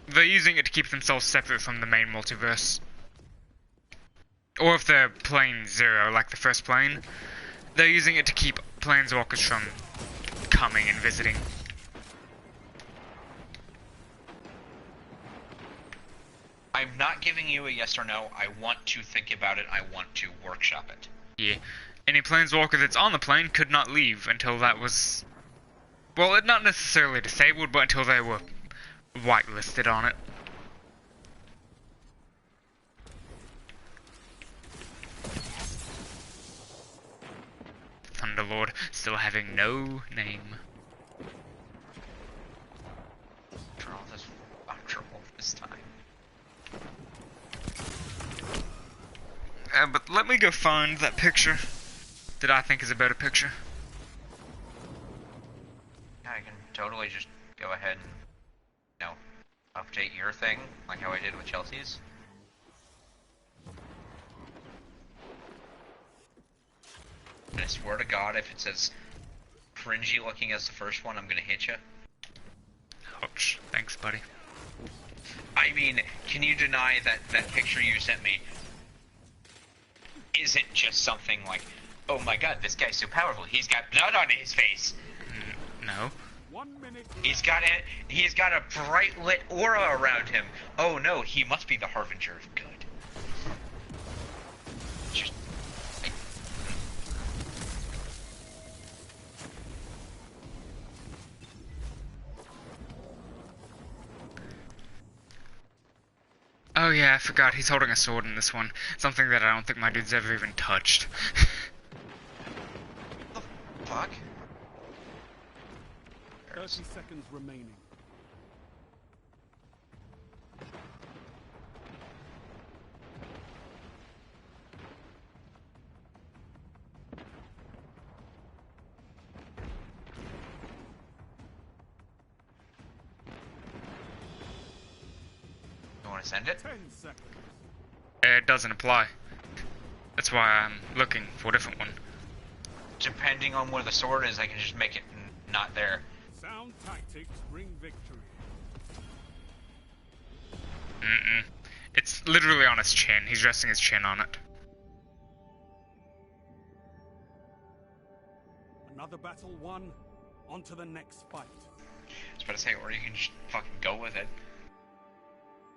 They're using it to keep themselves separate from the main multiverse. Or if they're plane 0, like the first plane, they're using it to keep planeswalkers from coming and visiting. I'm not giving you a yes or no. I want to think about it. I want to workshop it. Yeah. Any planeswalker that's on the plane could not leave until that was... Well, it not necessarily disabled, but until they were whitelisted on it. Thunderlord still having no name. For all this trouble this time. But let me go find that picture that I think is a better picture. Yeah, I can totally just go ahead and, update your thing, like how I did with Chelsea's. And I swear to God, if it says cringy looking as the first one, I'm gonna hit you. Ouch. Thanks, buddy. I mean, can you deny that that picture you sent me isn't just something like, oh my God, this guy's so powerful, he's got blood on his face. No. 1 minute. He's got a bright lit aura around him. Oh no, he must be the harbinger of good. Just, Oh yeah, I forgot. He's holding a sword in this one. Something that I don't think my dude's ever even touched. what the fuck? 30 seconds remaining. You want to send it? 10 seconds. It doesn't apply. That's why I'm looking for a different one. Depending on where the sword is, I can just make it not there. Sound tactics bring victory. Mm-mm. It's literally on his chin. He's resting his chin on it. Another battle won. On to the next fight. I was about to say, or you can just fucking go with it.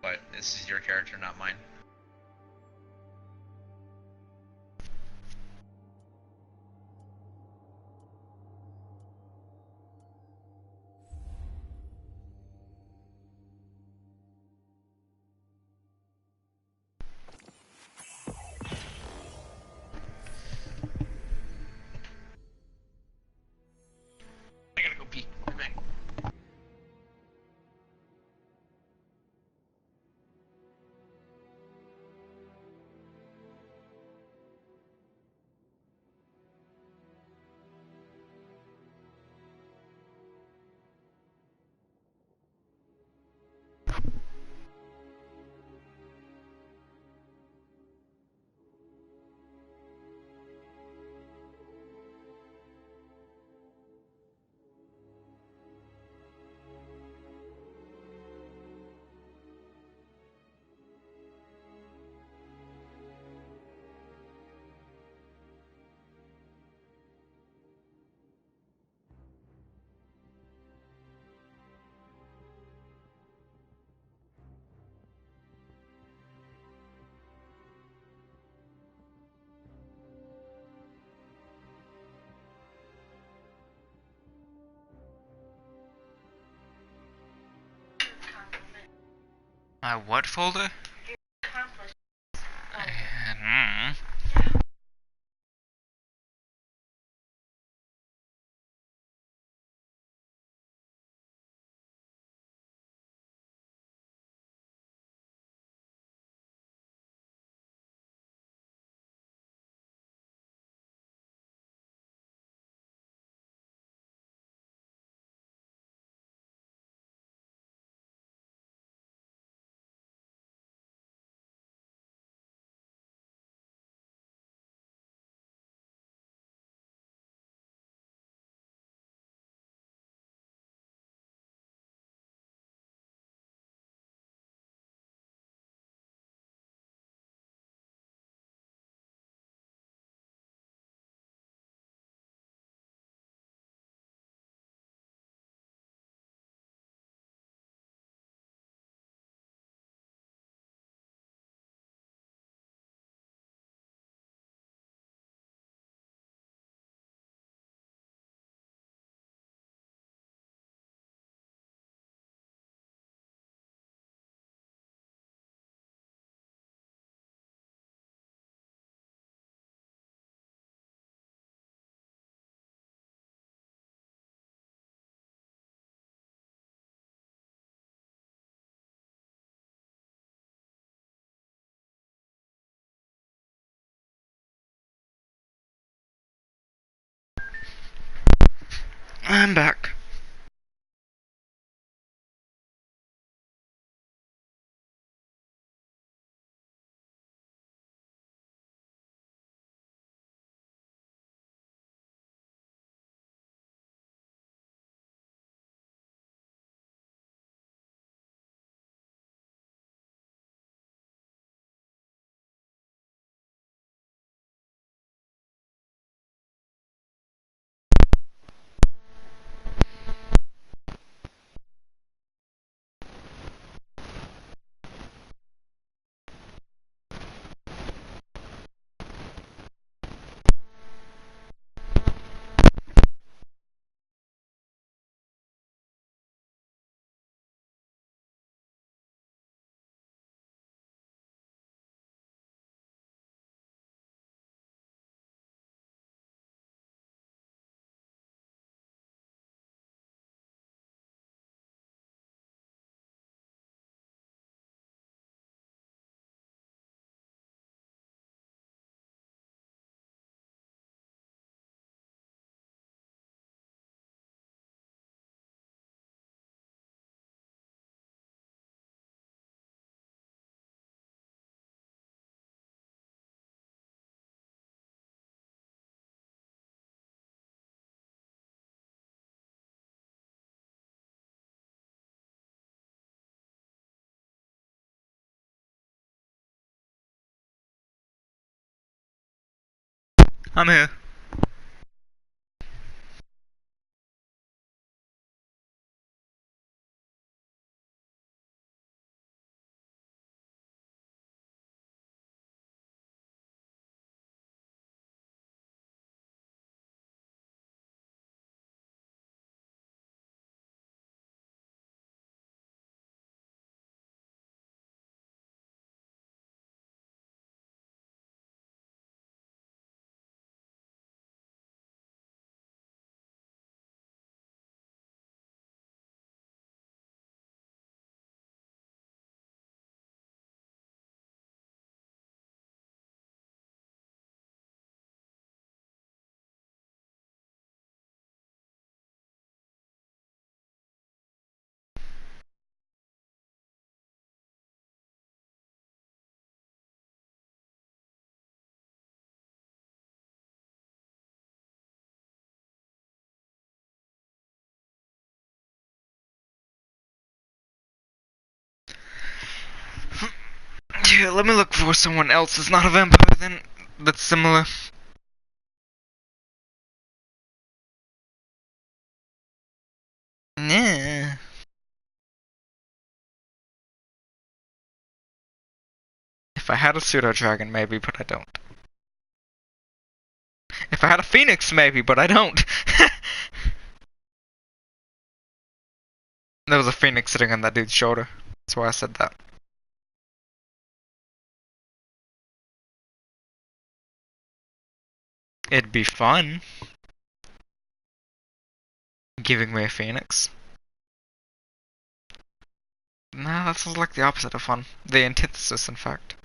But this is your character, not mine. I gotta go pee. Be back. My what folder? I'm back. I'm here. Yeah, let me look for someone else that's not a vampire then. That's similar. Nah. If I had a pseudo dragon, maybe, but I don't. If I had a phoenix, maybe, but I don't. There was a phoenix sitting on that dude's shoulder. That's why I said that. It'd be fun. Giving me a phoenix. Nah, that sounds like the opposite of fun. The antithesis, in fact.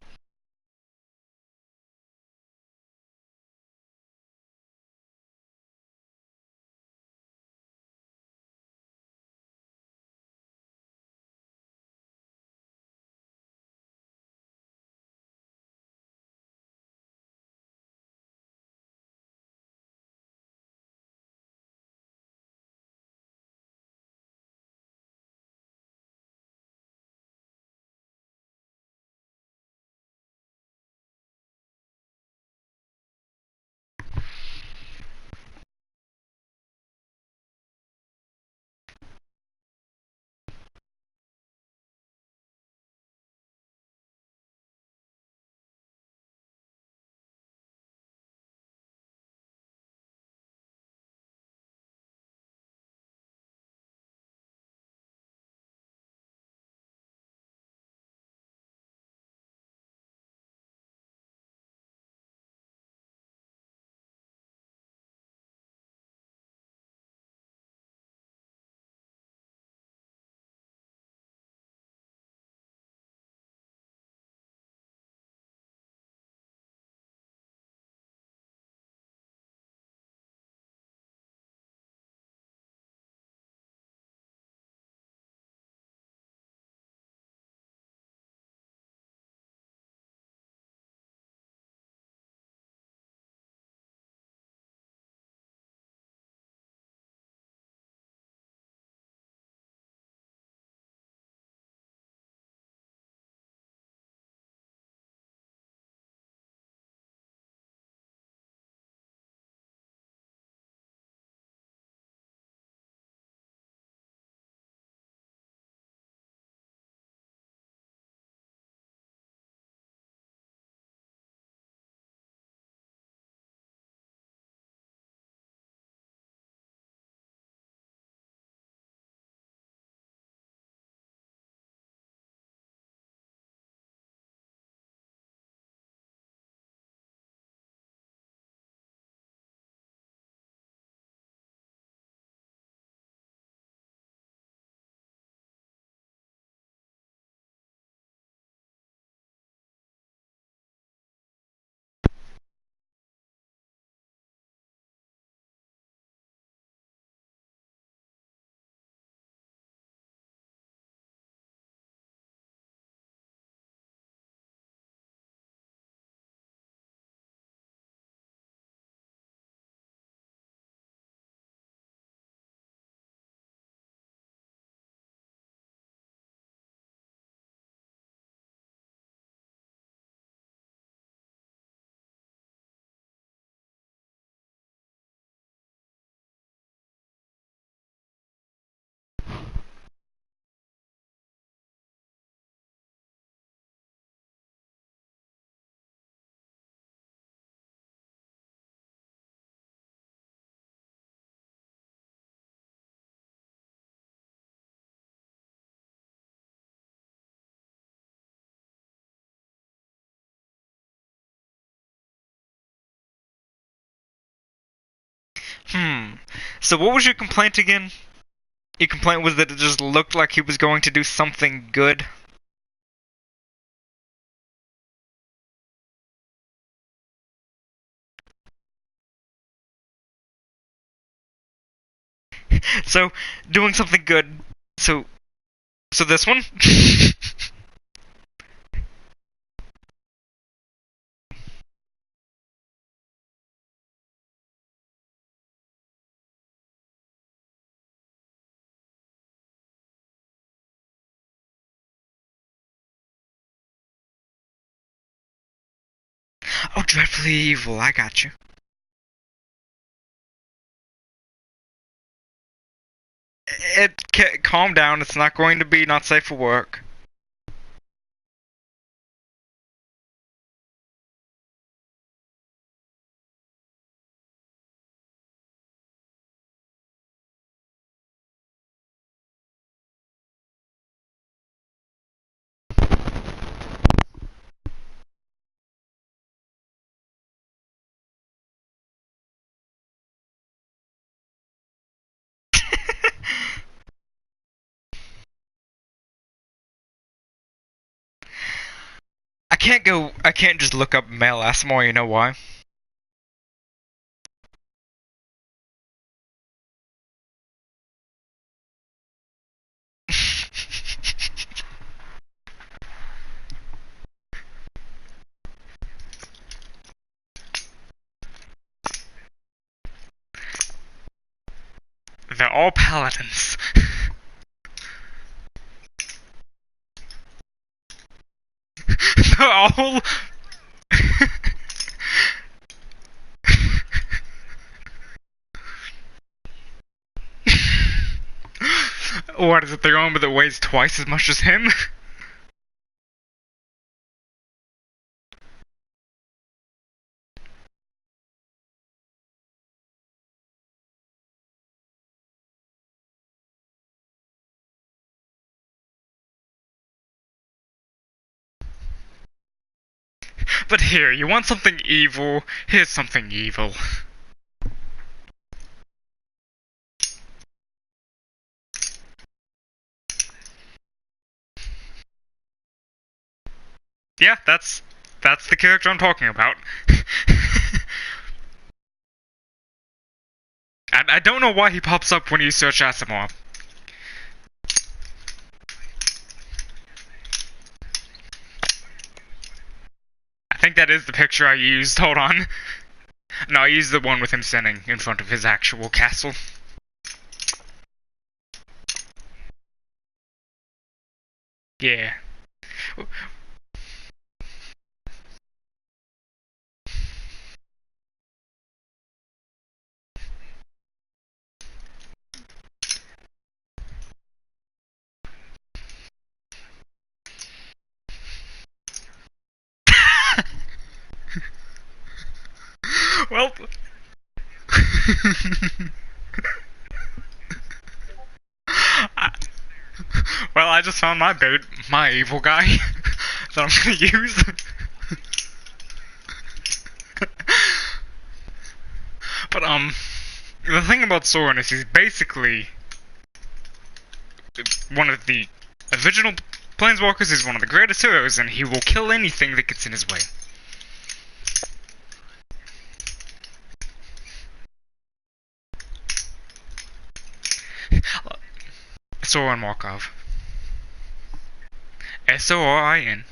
So what was your complaint again? Your complaint was that it just looked like he was going to do something good? So, doing something good. So this one? Oh, dreadfully evil, I got you. Calm down, it's not going to be not safe for work. I can't just look up male ASMR, you know why? They're all paladins. They're all... What is it, the armor that weighs twice as much as him? But here, you want something evil? Here's something evil. Yeah, that's the character I'm talking about. I don't know why he pops up when you search Asimov. I think that is the picture I used, hold on. No, I used the one with him sitting in front of his actual castle. Yeah. Well... Well, I just found my evil guy that I'm gonna use. But, the thing about Soren is he's basically one of the original Planeswalkers. He's one of the greatest heroes, and he will kill anything that gets in his way. Soren Markov. Sorin.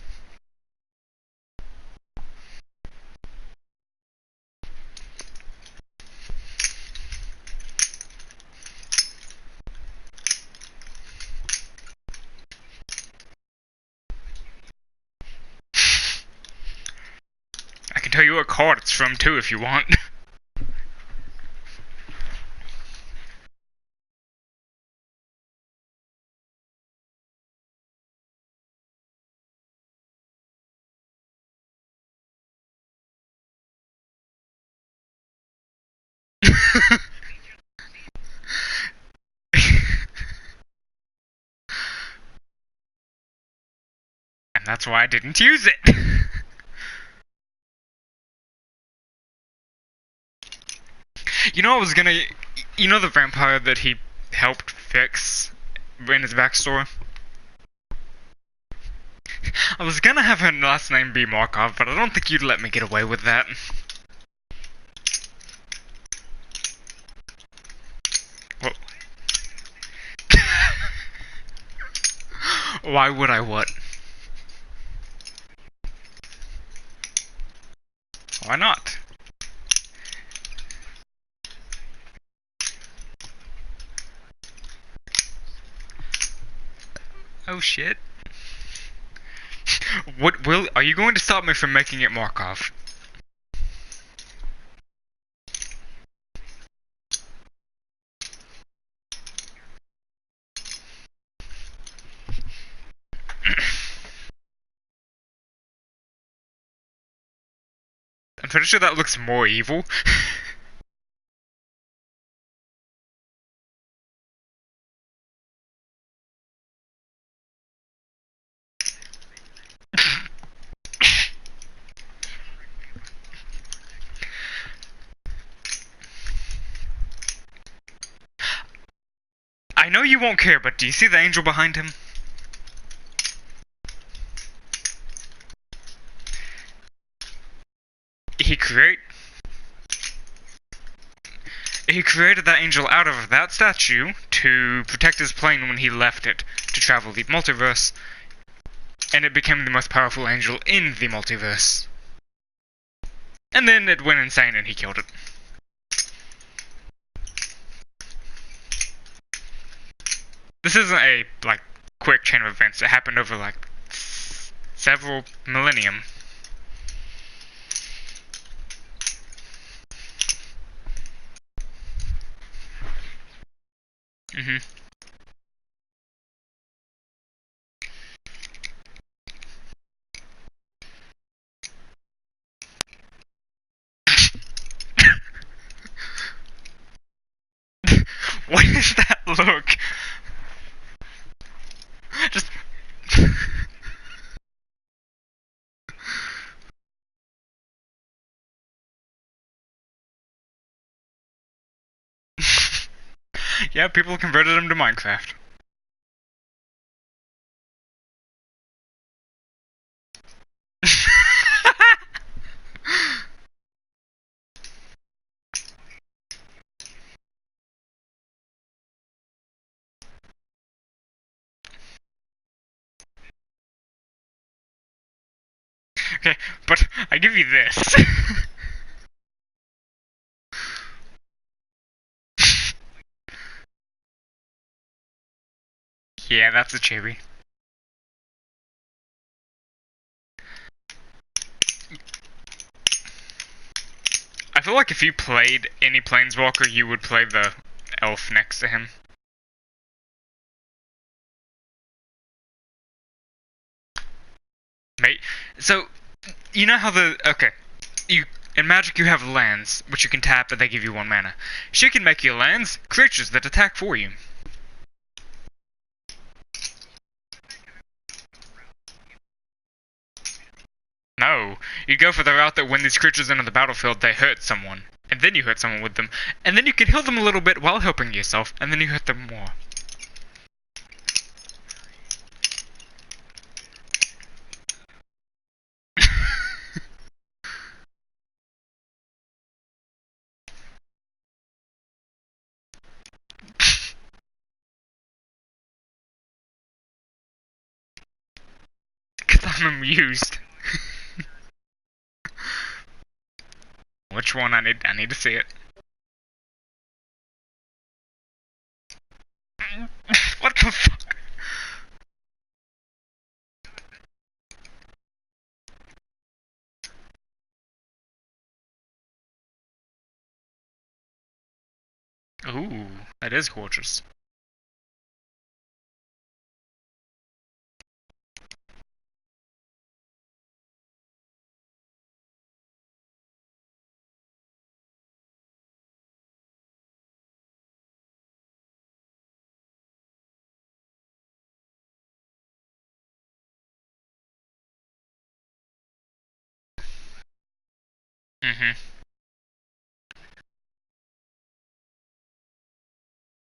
I can tell you what card it's from too if you want. And that's why I didn't use it. You know, I was gonna. You know the vampire that he helped fix in his backstory? I was gonna have her last name be Markov, but I don't think you'd let me get away with that. Well, why would I what? Why not? Oh shit. What will are you going to stop me from making it Markov? I'm pretty sure that looks more evil. I know you won't care, but do you see the angel behind him? He create He created that angel out of that statue to protect his plane when he left it to travel the multiverse, and it became the most powerful angel in the multiverse. And then it went insane and he killed it. This isn't a, like, quick chain of events. It happened over, like, several millennium. Mm-hmm. What is that look? Just... yeah, people converted him to Minecraft. Okay, but I give you this. Yeah, that's a chibi. I feel like if you played any Planeswalker, you would play the elf next to him. Mate, so, you know how in Magic you have lands, which you can tap and they give you 1 mana. She can make your lands creatures that attack for you. No, you go for the route that when these creatures enter the battlefield, they hurt someone. And then you hurt someone with them. And then you can heal them a little bit while helping yourself, and then you hurt them more. Because I'm amused. Which one? I need to see it. What the fuck? Ooh, that is gorgeous. Mm-hmm.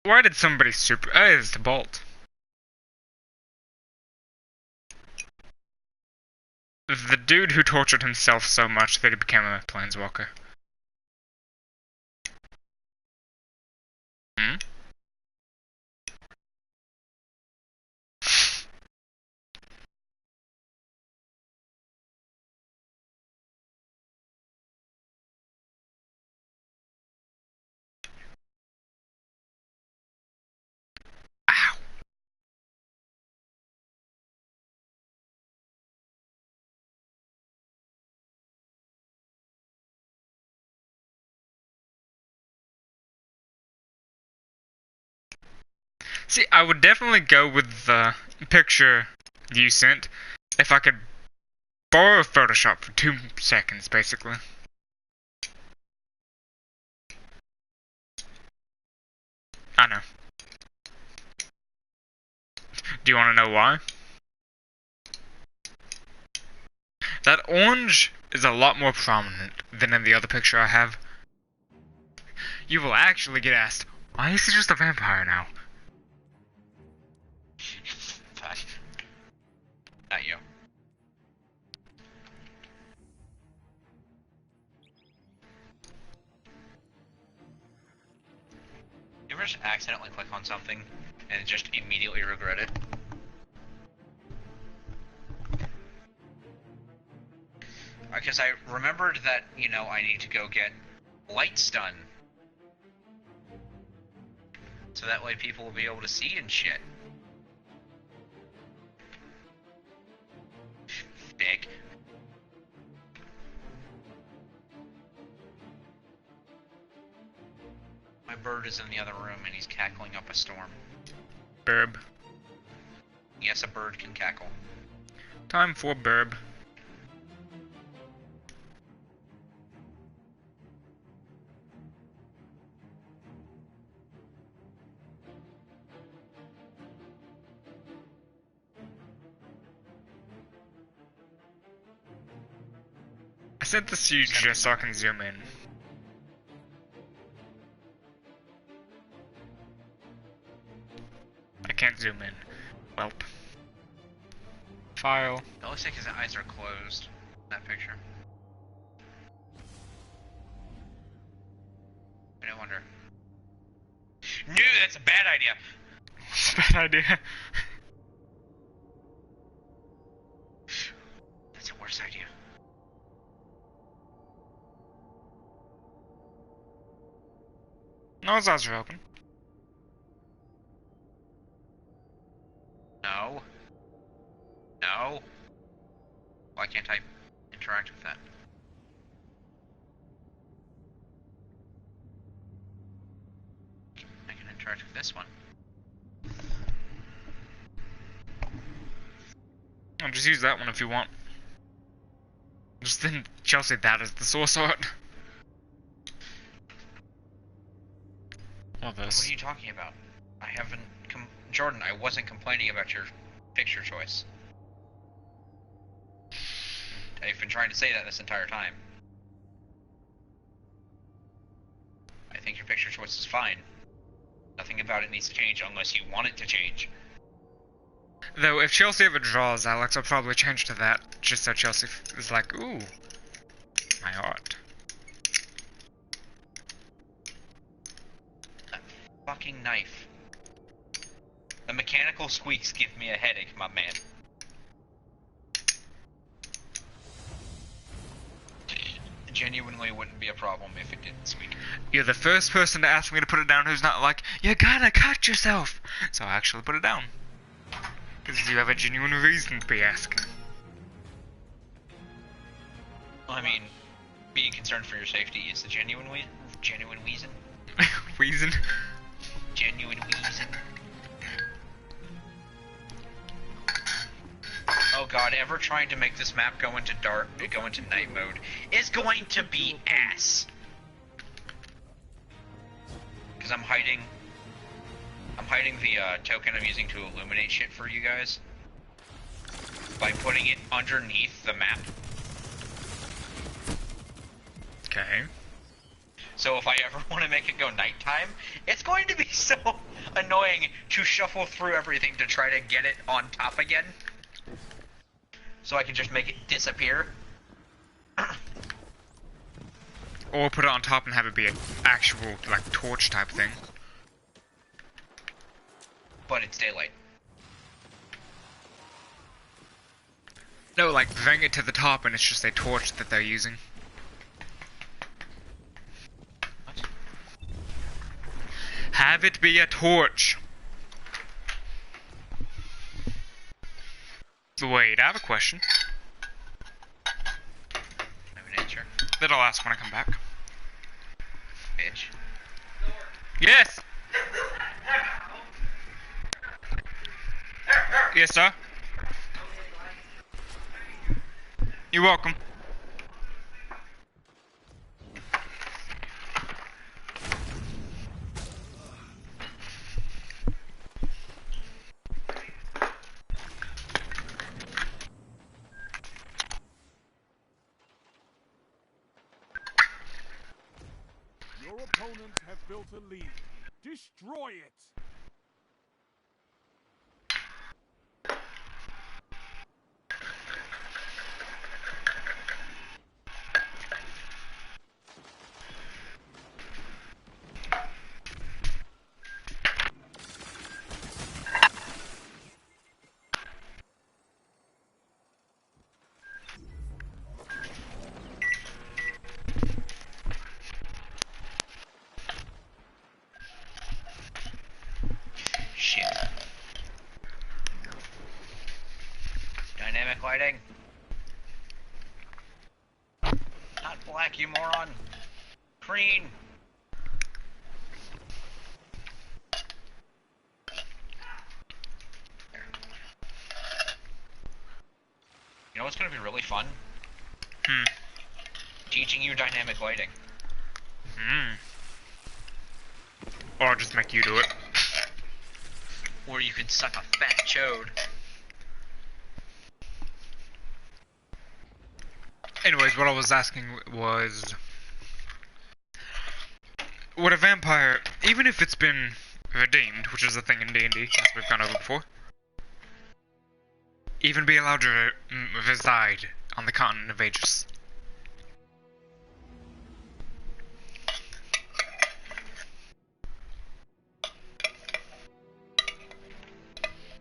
Why did somebody super... Oh, it's the Bolt. The dude who tortured himself so much that he became a planeswalker. Hmm? Ow. See, I would definitely go with the picture you sent if I could borrow Photoshop for 2 seconds, basically. I know. Do you want to know why? That orange is a lot more prominent than in the other picture I have. You will actually get asked, why is he just a vampire now? Fuck. Not you. You ever just accidentally click on something and just immediately regret it? Because I remembered that, you know, I need to go get light stun. So that way people will be able to see and shit. Big. My bird is in the other room and he's cackling up a storm. Burb. Yes, a bird can cackle. Time for burb. I sent this to you just so I can zoom in. I can't zoom in. Welp. File. It looks like his eyes are closed. That picture. I wonder. No, that's a bad idea. It's a bad idea. That's a worse idea. No, his eyes are open. No. No. Why can't I interact with that? I can interact with this one. I'll just use that one if you want. Just then Chelsea that as the source art. All this. What are you talking about? I haven't Jordan, I wasn't complaining about your picture choice. I've been trying to say that this entire time. I think your picture choice is fine. Nothing about it needs to change unless you want it to change. Though, if Chelsea ever draws Alex, I'll probably change to that, just so Chelsea is like, ooh, my art. That fucking knife. The mechanical squeaks give me a headache, my man. It genuinely wouldn't be a problem if it didn't squeak. You're the first person to ask me to put it down who's not like, you gotta cut yourself! So I actually put it down. Because you have a genuine reason to be asking. Well, I mean, being concerned for your safety is the genuine reason. Reason? Genuine reason. Oh god, ever trying to make this map go into night mode is going to be ass. Because I'm hiding the token I'm using to illuminate shit for you guys by putting it underneath the map. Okay. So if I ever want to make it go nighttime, it's going to be so annoying to shuffle through everything to try to get it on top again. So I can just make it disappear. Or put it on top and have it be an actual, like, torch type thing. But it's daylight. No, like, bring it to the top and it's just a torch that they're using. What? Have it be a torch. Wait, I have a question I have an answer. that I'll ask when I come back. Bitch. Yes! Yes, sir? You're welcome. Your opponents have built a lead. Destroy it! Shit. Dynamic lighting. Not black, you moron. Green. You know what's gonna be really fun? Teaching you dynamic lighting. Or I'll just make you do it. Or you could suck a fat chode. Anyways, what I was asking was... would a vampire, even if it's been redeemed, which is a thing in D&D, as we've gone over before, even be allowed to reside on the continent of Aegis?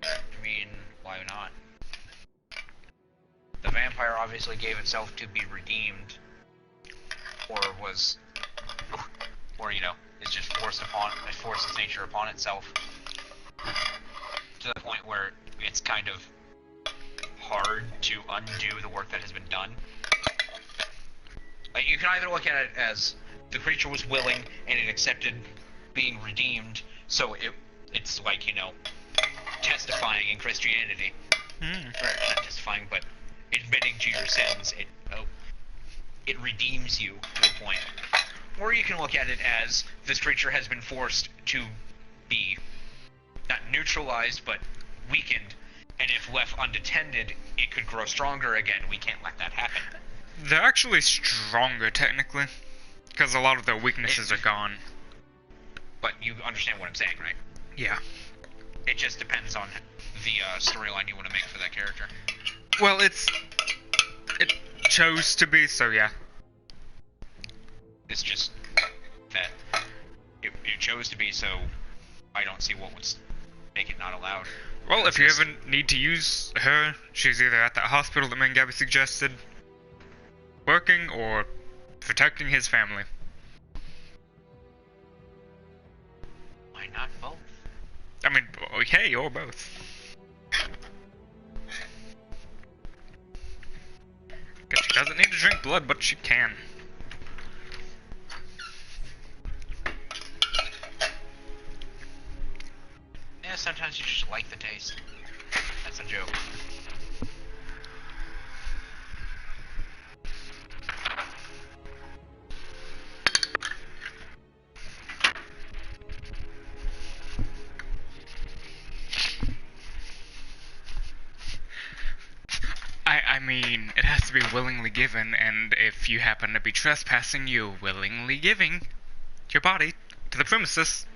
I mean, why not? The vampire obviously gave itself to be redeemed, or was, or you know, is just forced its nature upon itself, to the point where it's kind of hard to undo the work that has been done. Like, you can either look at it as the creature was willing and it accepted being redeemed, so it's like, you know, testifying in Christianity. Or not testifying, but admitting to your sins. It redeems you to a point. Or you can look at it as this creature has been forced to be not neutralized, but weakened, and if left unattended, it could grow stronger again. We can't let that happen. They're actually stronger, technically, because a lot of their weaknesses are gone. But you understand what I'm saying, right? Yeah. It just depends on the storyline you want to make for that character. Well, it chose to be, so yeah. It's just that it chose to be, so I don't see what would make it not allowed. Well, if you ever need to use her, she's either at that hospital that me and Gabby suggested, working, or protecting his family. Why not both? I mean, hey, or both. Because she doesn't need to drink blood, but she can. Yeah, sometimes you just like the taste. That's a joke. I mean, it has to be willingly given, and if you happen to be trespassing, you're willingly giving your body to the premises.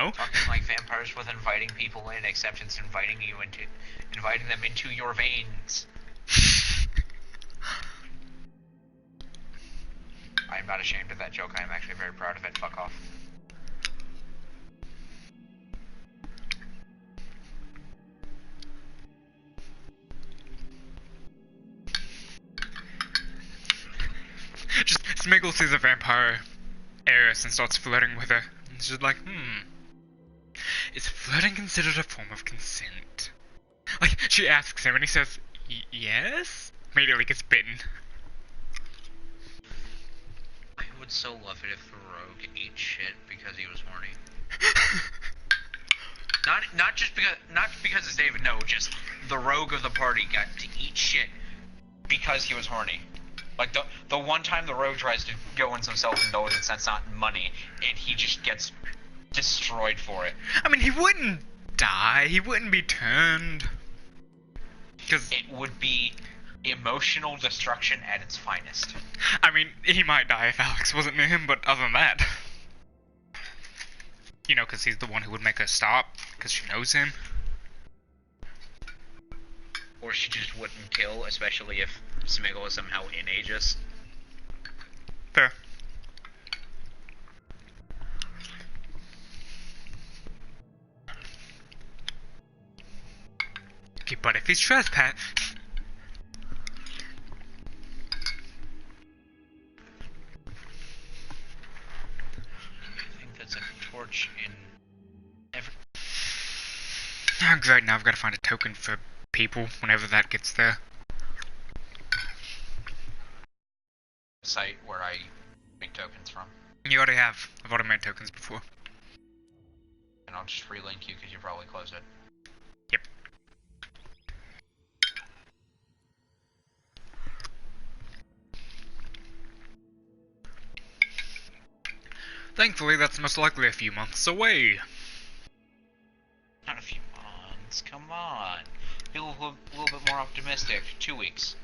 No. Talking like vampires with inviting people in, except it's inviting them into your veins. I'm not ashamed of that joke. I am actually very proud of it. Fuck off. Just Smeagol sees a vampire heiress and starts flirting with her. And she's like, is flirting considered a form of consent? Like, she asks him and he says, yes? Immediately gets bitten. I would so love it if the rogue ate shit because he was horny. not because it's David, no, just the rogue of the party got to eat shit because he was horny. Like, the one time the rogue tries to go in some self-indulgence, that's not money, and he just gets destroyed for it. I mean, he wouldn't die, he wouldn't be turned. Because it would be emotional destruction at its finest. I mean, he might die if Alex wasn't near him, but other than that... You know, because he's the one who would make her stop, because she knows him. Or she just wouldn't kill, especially if Smeagol is somehow in Aegis. Fair. Okay, but if he's trespass... I think that's a torch in every... Oh great, now I've got to find a token for people whenever that gets there. site where I make tokens from. You already have. I've already made tokens before. And I'll just relink you because you probably closed it. Yep. Thankfully, that's most likely a few months away. Not a few months, come on. Be a little bit more optimistic. 2 weeks.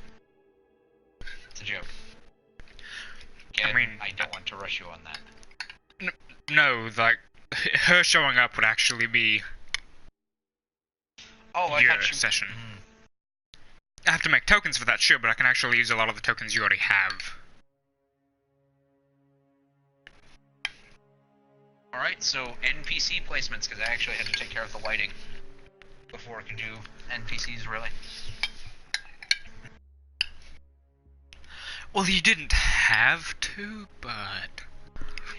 It's a joke. Again, I mean, I don't want to rush you on that. No, like, her showing up would actually be Oh, I your thought you... session. I have to make tokens for that, sure, but I can actually use a lot of the tokens you already have. Alright, so NPC placements, because I actually had to take care of the lighting before I could do NPCs, really. Well, you didn't have to, but...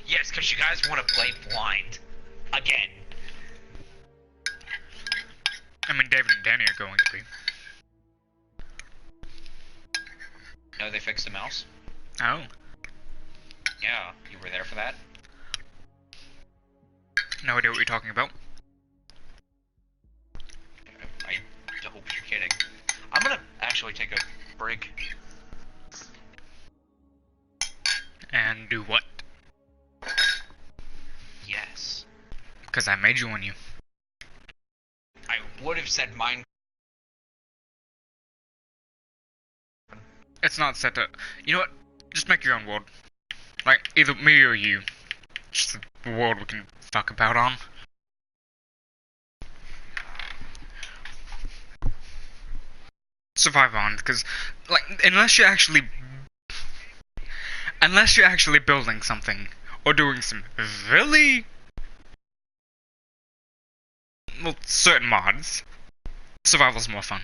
Yes, because you guys want to play blind. Again. I mean, David and Danny are going to be. No, they fixed the mouse? Oh. Yeah, you were there for that? No idea what you're talking about. I hope you're kidding. I'm gonna actually take a break. And do what? Yes. Because I made you one you. I would have said mine. It's not set to... You know what? Just make your own world. Like, either me or you. Just the world we can fuck about on. Survive on, because, like, unless you're actually building something, or doing some really... well, certain mods, survival's more fun.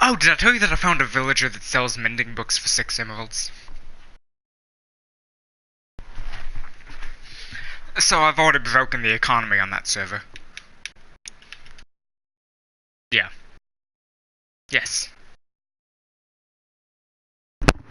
Oh, did I tell you that I found a villager that sells mending books for 6 emeralds? So I've already broken the economy on that server. Yeah. Yes.